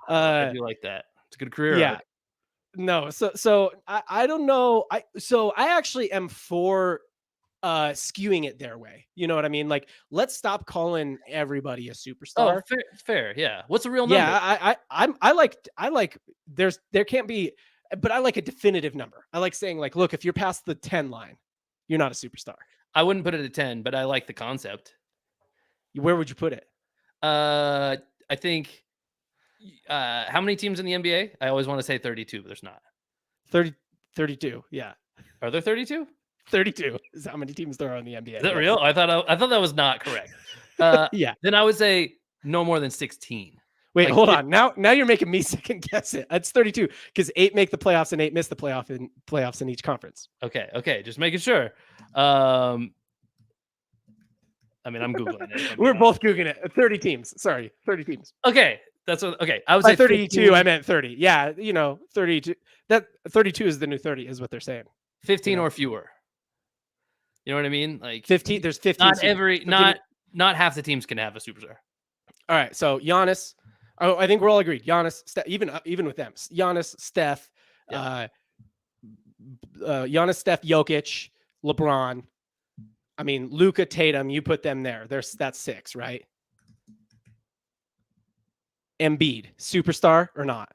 I do like that. It's a good career.
Yeah.
arc.
No, so I don't know. I actually am for skewing it their way. You know what I mean? Like, let's stop calling everybody a superstar.
Oh, fair. Yeah. What's a real number?
Yeah, I like there can't be, but I like a definitive number. I like saying, like, look, if you're past the 10 line, you're not a superstar.
I wouldn't put it at 10, but I like the concept.
Where would you put it?
I think how many teams in the NBA? I always want to say 32, but there's not.
32. Yeah.
Are there 32?
32 is how many teams there are in the NBA.
Is that
Yes.
real? I thought that was not correct.
Yeah.
Then I would say no more than 16.
Wait,
Like,
hold on. Now you're making me second guess it. It's 32 because 8 make the playoffs and 8 miss the playoffs in each conference.
Okay, just making sure. I mean, I'm googling it.
We're both googling it. 30 teams. Sorry, 30 teams.
Okay. That's what. Okay, I was
By
at
32.
15,
I meant 30. Yeah, 32. That 32 is the new 30, is what they're saying.
15
Yeah.
or fewer. You know what I mean? Like
15. There's 15.
Not
teams.
every.
So give me-
Not half the teams can have a superstar.
All right. So Giannis. Oh, I think we're all agreed. Giannis. Even with them. Giannis, Steph.
Yeah.
Giannis, Steph, Jokic, LeBron. I mean, Luka, Tatum. You put them there. That's 6, right? Embiid, superstar or not?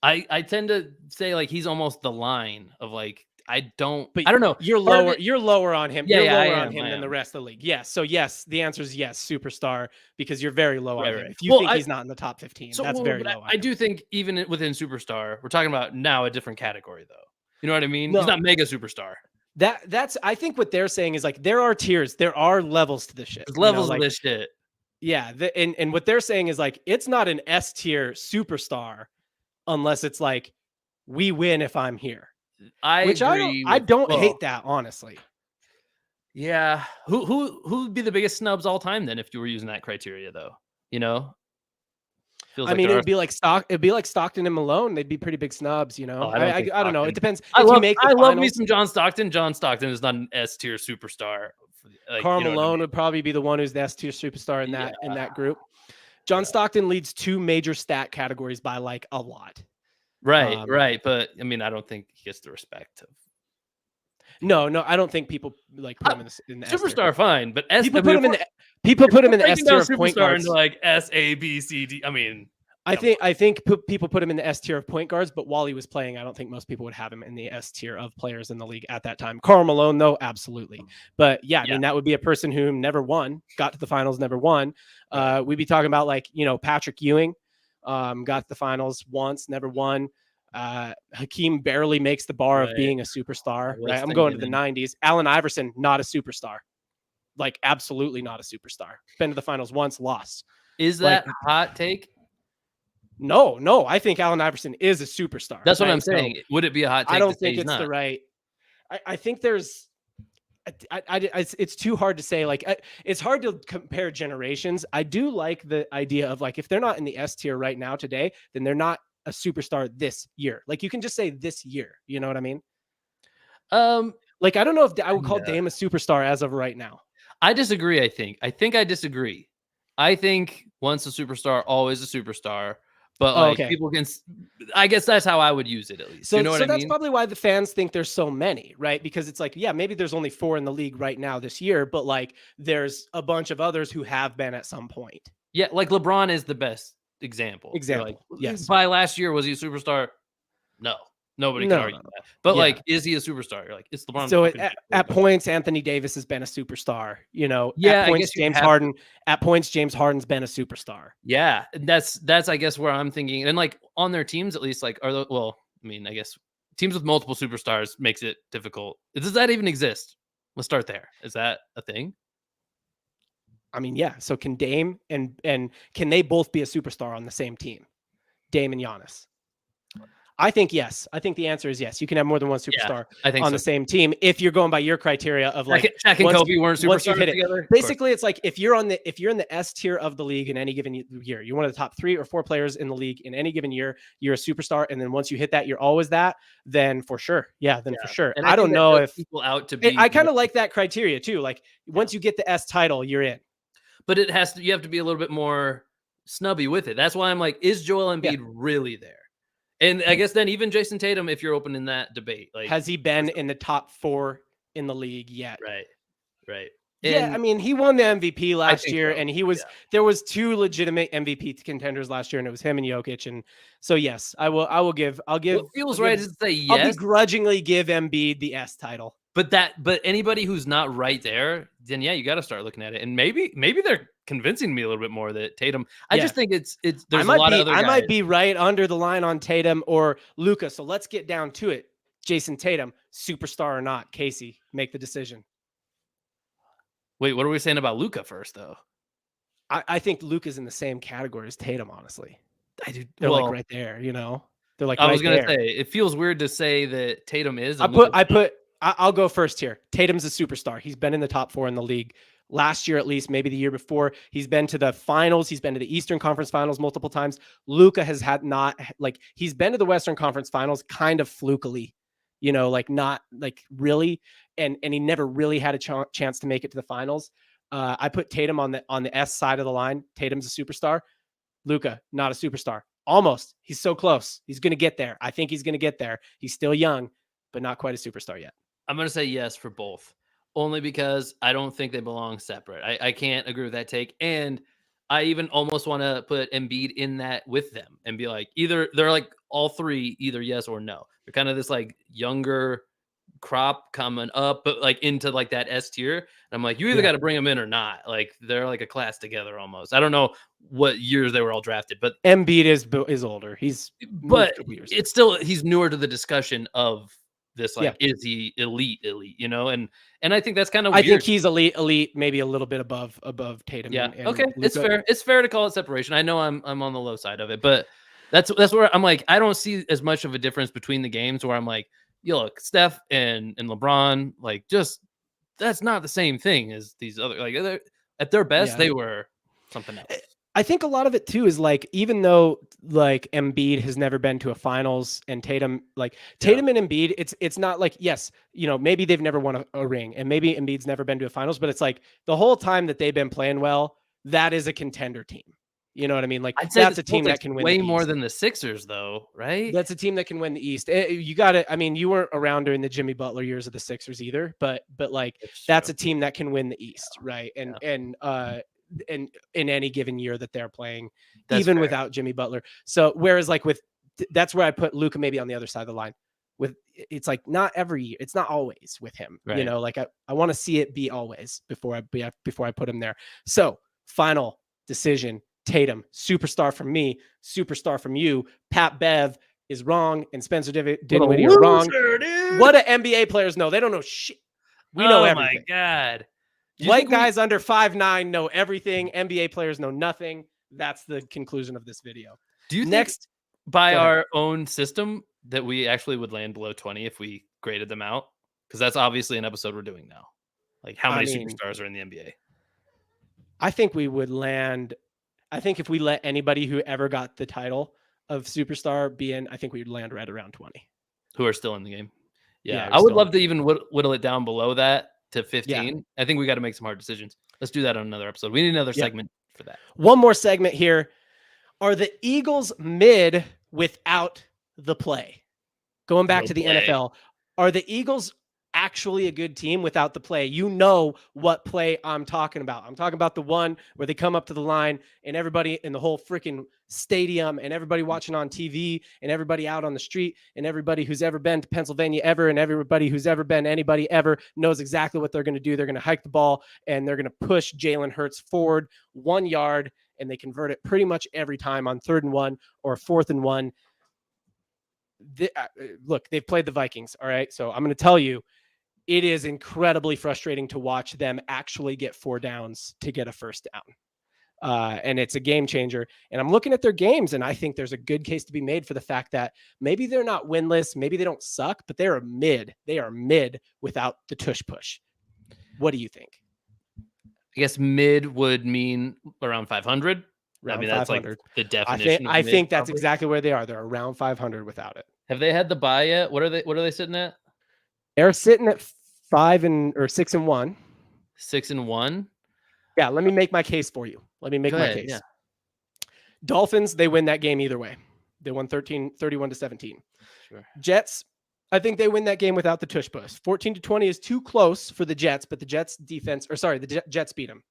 I tend to say like he's almost the line of like I don't know.
You're
Part of
lower.
it-
You're lower on him.
Yeah,
You're
yeah, I
lower on
am,
him
I
than the
am.
rest of the league. Yes. So yes, the answer is yes, superstar, because you're very low on
Right,
him.
right.
If you
Well,
think
I-
he's not in the top 15,
So,
that's
well,
very
but
low. on
I
him.
do think even within superstar, we're talking about now a different category though. You know what I mean?
No.
He's not mega superstar.
That's I think what they're saying is like there are tiers, there are levels to this shit.
There's
you know,
levels
like,
of this shit.
Yeah, and what they're saying is like it's not an S tier superstar unless it's like we win if I'm here. Which
agree
I
with-
don't
well,
hate that, honestly.
Yeah. Who would be the biggest snubs all time then if you were using that criteria though? You know? Feels
I
like
mean,
there
it'd be like Stockton and Malone. They'd be pretty big snubs, you know.
Oh, I don't think
I don't know.
Stockton-
It depends.
I
If you
love
make the
I love me
finals,
some John Stockton. John Stockton is not an S tier superstar. Like,
Karl
you know what I
Malone
mean?
would probably be the one who's the S tier superstar in that
Yeah.
group. John Stockton leads 2 major stat categories by like a lot.
Right. But I mean, I don't think he gets the respect of
No, I don't think people like put him in the S tier.
superstar. Fine, but S.
People put him in the S tier of point guards.
into like S A B C D. I mean,
I think people put him in the S tier of point guards, but while he was playing, I don't think most people would have him in the S tier of players in the league at that time. Karl Malone, though, absolutely. But yeah, I mean, that would be a person who never won, got to the finals, never won. We'd be talking about like, Patrick Ewing, got to the finals once, never won. Hakeem barely makes the bar of being a superstar. Right? I'm going to the 90s. Allen Iverson, not a superstar. Like, absolutely not a superstar. Been to the finals once, lost.
is that hot take?
No. I think Allen Iverson is a superstar.
That's what
right?
I'm saying. Would it be a hot take?
I don't
to say
think
he's
it's
not?
the right. I think there's. It's too hard to say. Like, it's hard to compare generations. I do like the idea of like if they're not in the S tier right now today, then they're not a superstar this year. Like you can just say this year. You know what I mean? Like I don't know if I would call Dame a superstar as of right now.
I disagree. I think I disagree. I think once a superstar, always a superstar. But like people can, I guess that's how I would use it at least.
So,
you know what I mean?
That's probably why the fans think there's so many, right? Because it's like, yeah, maybe there's only 4 in the league right now this year, but like there's a bunch of others who have been at some point.
Yeah, like LeBron is the best example. Like,
yes.
By last year, was he a superstar? No. Nobody can argue that. But like, is he a superstar? You're like, it's LeBron.
So at points, Anthony Davis has been a superstar.
Yeah,
at points, James Harden. At points, James Harden's been a superstar.
Yeah, that's I guess where I'm thinking, and like on their teams at least, like I mean, I guess teams with multiple superstars makes it difficult. Does that even exist? Let's start there. Is that a thing?
I mean, yeah. So can Dame and can they both be a superstar on the same team? Dame and Giannis. I think yes. I think the answer is yes. You can have more than one superstar
I think
on
so.
the same team if you're going by your criteria of like
Shaq and Kobe weren't
once you
superstars
hit it.
together.
Basically, it's like if you're in the S tier of the league in any given year, you're one of the top 3 or 4 players in the league in any given year. You're a superstar, and then once you hit that, you're always that. Then for sure, for sure.
And
I don't know if
people out to be.
I kind of like that criteria too. Like once you get the S title, you're in.
But you have to be a little bit more snubby with it. That's why I'm like, is Joel Embiid really there? And I guess then even Jason Tatum, if you're open in that debate, like
has he been in the top 4 in the league yet?
Right.
Yeah, I mean, he won the MVP last year,
so.
and there was 2 legitimate MVP contenders last year, and it was him and Jokic. And so yes, I'll give.
What feels right is to say yes.
I'll begrudgingly give Embiid the S title.
But anybody who's not right there, then you got to start looking at it. And maybe they're convincing me a little bit more that Tatum. I just think it's there's a lot of other guys.
I might be right under the line on Tatum or Luka. So let's get down to it. Jason Tatum, superstar or not? Casey, make the decision.
Wait, what are we saying about Luka first, though?
I think Luka's in the same category as Tatum, honestly.
They're
like right there, They're like
I was going to say, it feels weird to say that Tatum is.
I'll go first here. Tatum's a superstar. He's been in the top 4 in the league last year, at least, maybe the year before. He's been to the finals. He's been to the Eastern Conference Finals multiple times. Luka has he's been to the Western Conference Finals kind of flukily, not like really. And he never really had a chance to make it to the finals. I put Tatum on the S side of the line. Tatum's a superstar. Luka, not a superstar. Almost. He's so close. He's going to get there. I think he's going to get there. He's still young, but not quite a superstar yet.
I'm going to say yes for both, only because I don't think they belong separate. I can't agree with that take. And I even almost want to put Embiid in that with them and be like, either they're like all 3, either yes or no. They're kind of this like younger crop coming up, but like into like that S tier. And I'm like, you either got to bring them in or not. Like they're like a class together almost. I don't know what years they were all drafted, but
Embiid is older.
But it's still, he's newer to the discussion of this. Like, is he elite? And I think that's kind of weird.
I think he's elite, maybe a little bit above Tatum.
Yeah.
And
okay.
Luka.
It's fair. It's fair to call it separation. I know I'm on the low side of it, but that's where I'm like, I don't see as much of a difference between the games where I'm like, look, Steph and LeBron, like, just that's not the same thing as these other, like, at their best, they were something else.
I think a lot of it too is like, even though like Embiid has never been to a finals and Tatum and Embiid, it's not like, yes, maybe they've never won a ring and maybe Embiid's never been to a finals, but it's like the whole time that they've been playing well, that is a contender team. You know what I mean? Like that's a team that can win
way more than the Sixers, though, right?
That's a team that can win the East. You got it. I mean, you weren't around during the Jimmy Butler years of the Sixers either, but like that's a team that can win the East, right? And in any given year that they're playing, even without Jimmy Butler. So whereas like that's where I put Luka maybe on the other side of the line. It's like not every year, it's not always with him. Right. Like I want to see it be always before I put him there. So final decision. Tatum, superstar from me, superstar from you. Pat Bev is wrong, and Spencer Dinwiddie are wrong. Dude. What do NBA players know? They don't know shit. We know everything.
Oh my God.
White guys under 5'9" know everything. NBA players know nothing. That's the conclusion of this video.
Do you think by our own system that we actually would land below 20 if we graded them out? Because that's obviously an episode we're doing now. Like how many superstars are in the NBA?
I think we would land. I think if we let anybody who ever got the title of superstar be in, I think we'd land right around 20.
Who are still in the game. Yeah. I would love to even whittle it down below that to 15. Yeah. I think we got to make some hard decisions. Let's do that on another episode. We need another segment for that.
One more segment here. Are the Eagles mid without the play? Going back to the NFL, are the Eagles actually a good team without the play? You know what play I'm talking about. I'm talking about the one where they come up to the line and everybody in the whole freaking stadium and everybody watching on TV and everybody out on the street and everybody who's ever been to Pennsylvania ever and everybody who's ever been anybody ever knows exactly what they're going to do. They're going to hike the ball and they're going to push Jalen Hurts forward 1 yard and they convert it pretty much every time on 3rd and 1 or 4th and 1. Look, they've played the Vikings. All right. So I'm going to tell you, it is incredibly frustrating to watch them actually get 4 downs to get a first and it's a game changer. And I'm looking at their games, and I think there's a good case to be made for the fact that maybe they're not winless, maybe they don't suck, but they're mid. They are mid without the tush push. What do you think?
I guess mid would mean around 500.
Around
I mean, that's
500.
like the definition.
I
of mid,
think that's
probably.
exactly where they are. They're around 500 without it.
Have they had the bye yet? What are they sitting at?
They're sitting at 6-1.
6-1.
Yeah, let me make my case for you. Let me make my case.
Yeah.
Dolphins, they win that game either way. They won 31-17.
Sure.
Jets, I think they win that game without the tush push. 14-20 is too close for the Jets, but the Jets defense, the Jets beat them.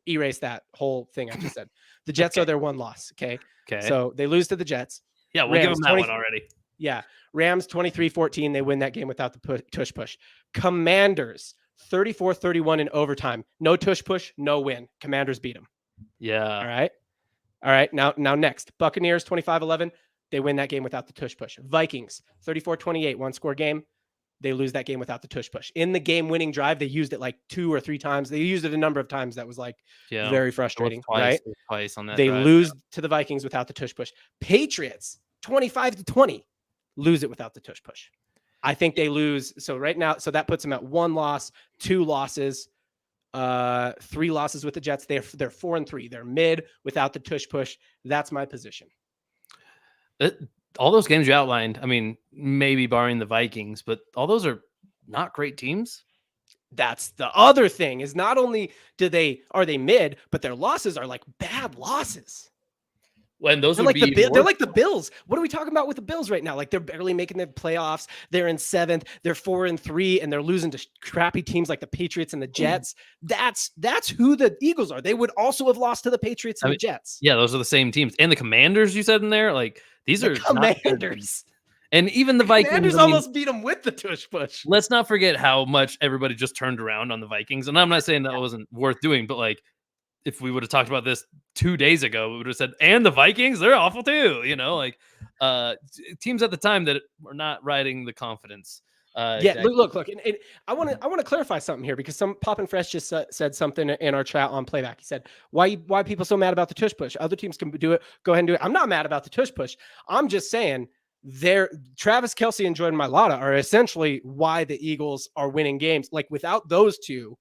Erase that whole thing I just said. The Jets are their one loss. Okay. So they lose to the Jets.
Yeah, we'll give them that one already.
Yeah. Rams 23-14. They win that game without the tush push. Commanders 34-31 in overtime. No tush push, no win. Commanders beat them.
Yeah.
All right. Now next. Buccaneers 25-11. They win that game without the tush push. Vikings 34-28, one score game. They lose that game without the tush push. In the game winning drive, they used it like 2 or 3 times. They used it a number of times. That was like very frustrating.
Twice on that.
They
drive.
lose to the Vikings without the tush push. Patriots 25-20 lose it without the tush push. I think they lose. So right now, that puts them at 1 loss, 2 losses, 3 losses with the Jets. They're 4-3. They're mid without the tush push. That's my position.
All those games you outlined, I mean, maybe barring the Vikings, but all those are not great teams.
That's the other thing is not only are they mid, but their losses are like bad losses.
When those
they're
would
like
be
they're like the Bills. What are we talking about with the Bills right now? Like they're barely making the playoffs. They're in 7th. They're 4-3, and they're losing to crappy teams like the Patriots and the Jets. That's who the Eagles are. They would also have lost to the Patriots and the Jets.
Yeah, those are the same teams. And the Commanders you said in there, like these are
Commanders.
And even the Vikings.
Commanders almost beat them with the tush push.
Let's not forget how much everybody just turned around on the Vikings. And I'm not saying that wasn't worth doing, but like if we would have talked about this 2 days ago, we would have said, and the Vikings, they're awful too. You know, like teams at the time that were not riding the confidence.
Look. And I want to clarify something here because some Pop and Fresh just said something in our chat on Playback. He said, why people so mad about the tush push? Other teams can do it. Go ahead and do it. I'm not mad about the tush push. I'm just saying Travis Kelce and Jordan Mailata are essentially why the Eagles are winning games. Like without those two,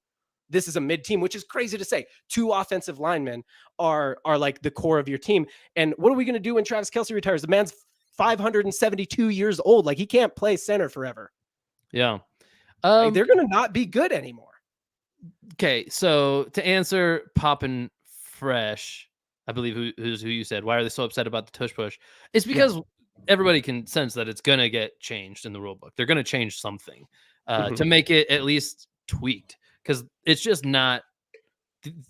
this is a mid team, which is crazy to say. 2 offensive linemen are like the core of your team. And what are we going to do when Travis Kelce retires? The man's 572 years old. Like he can't play center forever.
Yeah.
Like, they're going to not be good anymore.
Okay. So to answer Poppin' Fresh, I believe who you said, why are they so upset about the tush push? It's because everybody can sense that it's going to get changed in the rule book. They're going to change something to make it at least tweaked. Because it's just not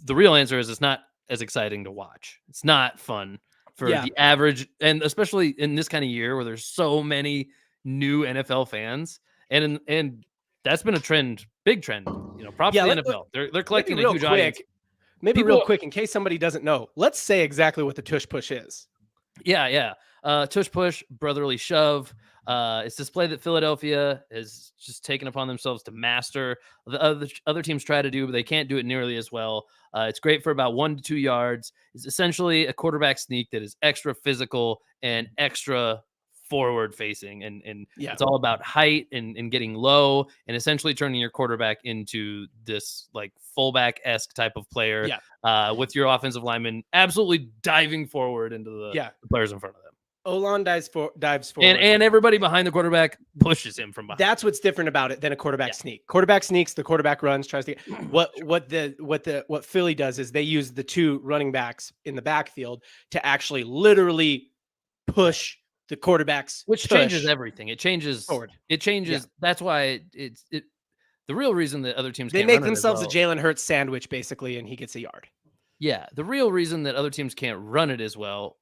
the real answer is it's not as exciting to watch. It's not fun for the average, and especially in this kind of year where there's so many new NFL fans, and that's been a trend, big trend. You know, props to the NFL. They're collecting a huge audience.
Maybe real quick, in case somebody doesn't know, let's say exactly what the tush push is.
Yeah. Tush push, brotherly shove. It's this play that Philadelphia has just taken upon themselves to master. The other teams try to do, but they can't do it nearly as well. It's great for about 1 to 2 yards. It's essentially a quarterback sneak that is extra physical and extra forward facing. And it's all about height and getting low and essentially turning your quarterback into this like fullback-esque type of player with your offensive lineman absolutely diving forward into the players in front of them.
O-line dives forward.
And everybody behind the quarterback pushes him from behind.
That's what's different about it than a quarterback sneak. Quarterback sneaks, the quarterback runs, tries to get what Philly does is they use the 2 running backs in the backfield to actually literally push the quarterbacks,
which changes everything. It changes forward. It changes. Yeah. That's why it's the real reason that other teams
they make themselves a Jalen Hurts sandwich basically, and he gets a yard.
Yeah, the real reason that other teams can't run it as well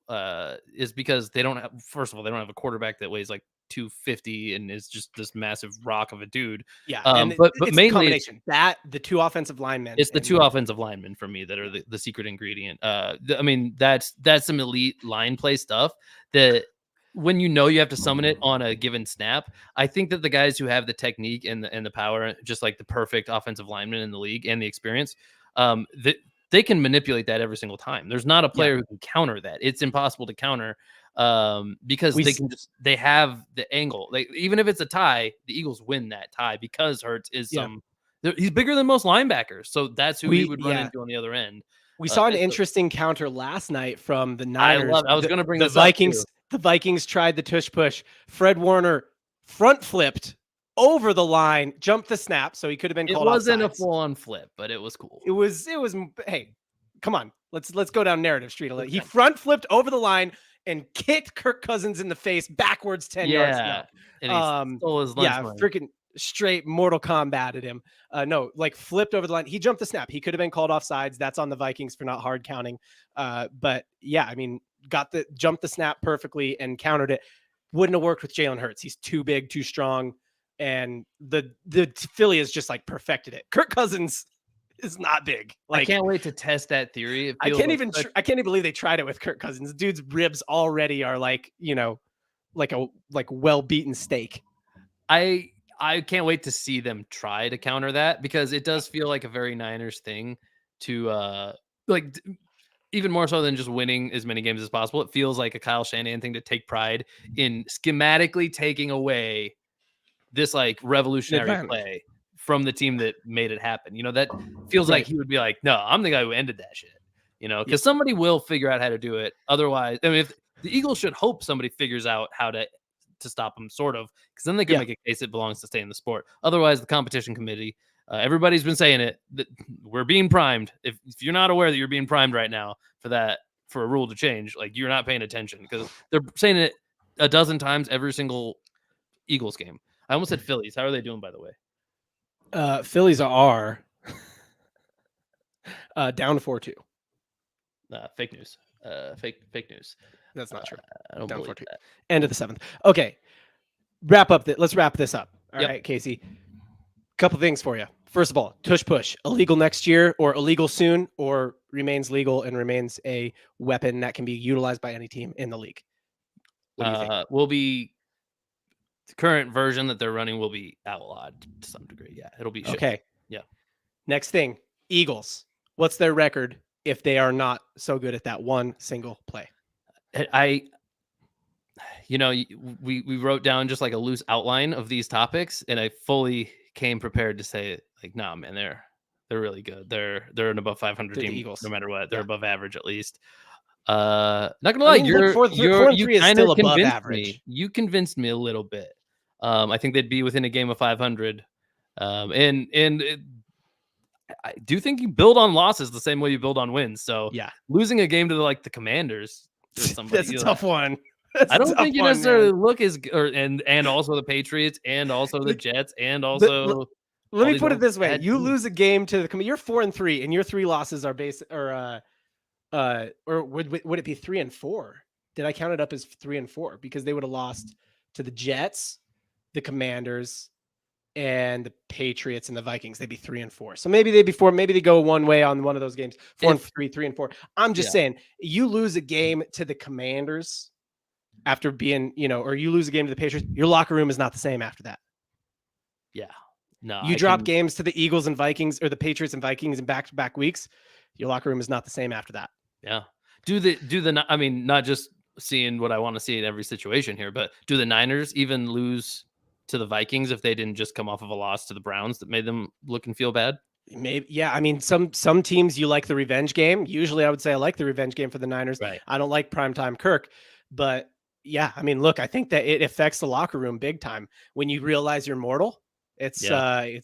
is because they don't have. First of all, they don't have a quarterback that weighs like 250 and is just this massive rock of a dude.
Yeah,
but
it's
mainly
a combination. The 2 offensive linemen.
It's the 2 offensive linemen for me that are the secret ingredient. I mean, that's some elite line play stuff that when you have to summon it on a given snap. I think that the guys who have the technique and the power, just like the perfect offensive lineman in the league and the experience, they can manipulate that every single time. There's not a player who can counter that. It's impossible to counter because they have the angle. Like even if it's a tie, the Eagles win that tie because Hurts is he's bigger than most linebackers. So that's who we would run into on the other end.
We saw an interesting counter last night from the Niners.
I was going to bring
the
this
Vikings.
up too.
The Vikings tried the tush push. Fred Warner front flipped over the line, jumped the snap, so he could have been called.
It wasn't
offsides.
a full on flip, but it was cool.
It was. Hey, come on, let's go down narrative street a little. He front flipped over the line and kicked Kirk Cousins in the face backwards 10 yards.
No. And he stole his lunch money.
Freaking straight Mortal Kombat at him. No, like flipped over the line. He jumped the snap. He could have been called offsides. That's on the Vikings for not hard counting. But yeah, I mean, jumped the snap perfectly and countered it. Wouldn't have worked with Jalen Hurts. He's too big, too strong. And the Philly has just like perfected it. Kirk Cousins is not big. Like,
I can't wait to test that theory.
I can't even believe they tried it with Kirk Cousins. Dude's ribs already are like, like a well beaten steak.
I can't wait to see them try to counter that because it does feel like a very Niners thing to even more so than just winning as many games as possible. It feels like a Kyle Shanahan thing to take pride in schematically taking away this like revolutionary play from the team that made it happen. That feels like he would be like, no, I'm the guy who ended that shit, because somebody will figure out how to do it. Otherwise, I mean, if the Eagles should hope somebody figures out how to stop them, sort of, because then they can make a case it belongs to stay in the sport. Otherwise, the competition committee, everybody's been saying it, that we're being primed. If you're not aware that you're being primed right now for a rule to change, like you're not paying attention because they're saying it a dozen times every single Eagles game. I almost said Phillies. How are they doing, by the way?
Phillies are down 4-2.
Fake news. Fake news.
That's not true.
I don't
down
believe
4-2.
that.
End of the 7th. Okay. Let's wrap this up. All right, Casey. Couple things for you. First of all, tush push, illegal next year or illegal soon, or remains legal and remains a weapon that can be utilized by any team in the league. What do you think?
The current version that they're running will be outlawed to some degree. Yeah, it'll be
okay.
Yeah.
Next thing, Eagles. What's their record if they are not so good at that one single play?
We wrote down just like a loose outline of these topics, and I fully came prepared to say like, no, man, they're really good. They're an above 500 team,
Eagles.
No matter what. They're above average at least. Not gonna lie, you
4-3 is still above average.
Me. You convinced me a little bit. I think they'd be within a game of 500. I do think you build on losses the same way you build on wins. So losing a game to the Commanders,
that's a tough one.
I don't think you necessarily look as and also the Patriots and also the Jets and also.
Let me put it this way: you lose a game to you're 4-3, and your 3 losses are or would it be 3-4? Did I count it up as 3-4? Because they would have lost to the Jets, the Commanders, and the Patriots and the Vikings. They'd be 3-4. So maybe they'd be 4. Maybe they go one way on one of those games. 4-3, 3-4. I'm just saying, you lose a game to the Commanders after being, or you lose a game to the Patriots, your locker room is not the same after that.
Yeah. No.
You drop games to the Eagles and Vikings, or the Patriots and Vikings in back-to-back weeks, your locker room is not the same after that.
Yeah. I mean, not just seeing what I want to see in every situation here, but do the Niners even lose to the Vikings if they didn't just come off of a loss to the Browns that made them look and feel bad?
Maybe, yeah. I mean, some teams you like the revenge game. Usually I would say I like the revenge game for the Niners.
Right.
I don't like primetime Kirk, but yeah, I mean, look, I think that it affects the locker room big time when you realize you're mortal. It's a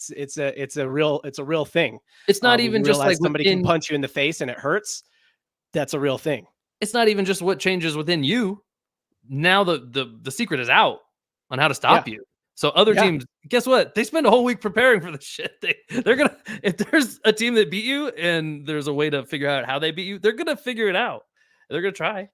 real thing.
It's not even just like
somebody can punch you in the face and it hurts. That's a real thing.
It's not even just what changes within you. Now the secret is out on how to stop you. So other teams, guess what? They spend a whole week preparing for this shit. They're gonna, if there's a team that beat you and there's a way to figure out how they beat you, they're gonna figure it out. They're gonna try.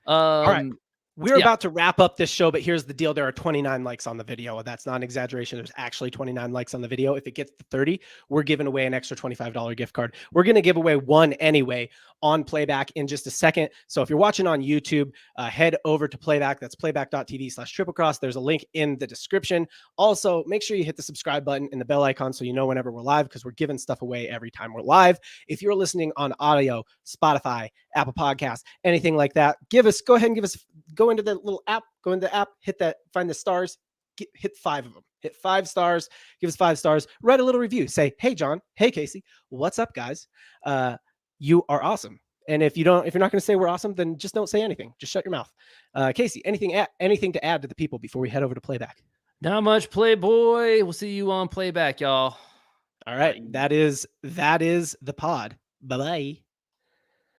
All right. We're
Yeah.
about to wrap up this show, but here's the deal. There are 29 likes on the video. That's not an exaggeration. There's actually 29 likes on the video. If it gets to 30, we're giving away an extra $25 gift card. We're going to give away one anyway on Playback in just a second. So if you're watching on YouTube, head over to Playback. That's playback.tv/triplecross. There's a link in the description. Also, make sure you hit the subscribe button and the bell icon so you know whenever we're live, because we're giving stuff away every time we're live. If you're listening on audio, Spotify, Apple Podcasts, anything like that, go ahead and go into the little app, go into the app, hit that, find the stars, hit 5 of them, hit 5 stars, give us 5 stars, write a little review, say, hey, John, hey, Casey, what's up, guys? You are awesome. And if you're not going to say we're awesome, then just don't say anything. Just shut your mouth. Casey, anything to add to the people before we head over to Playback?
Not much, Playboy. We'll see you on Playback, y'all.
All right. That is the pod. Bye-bye.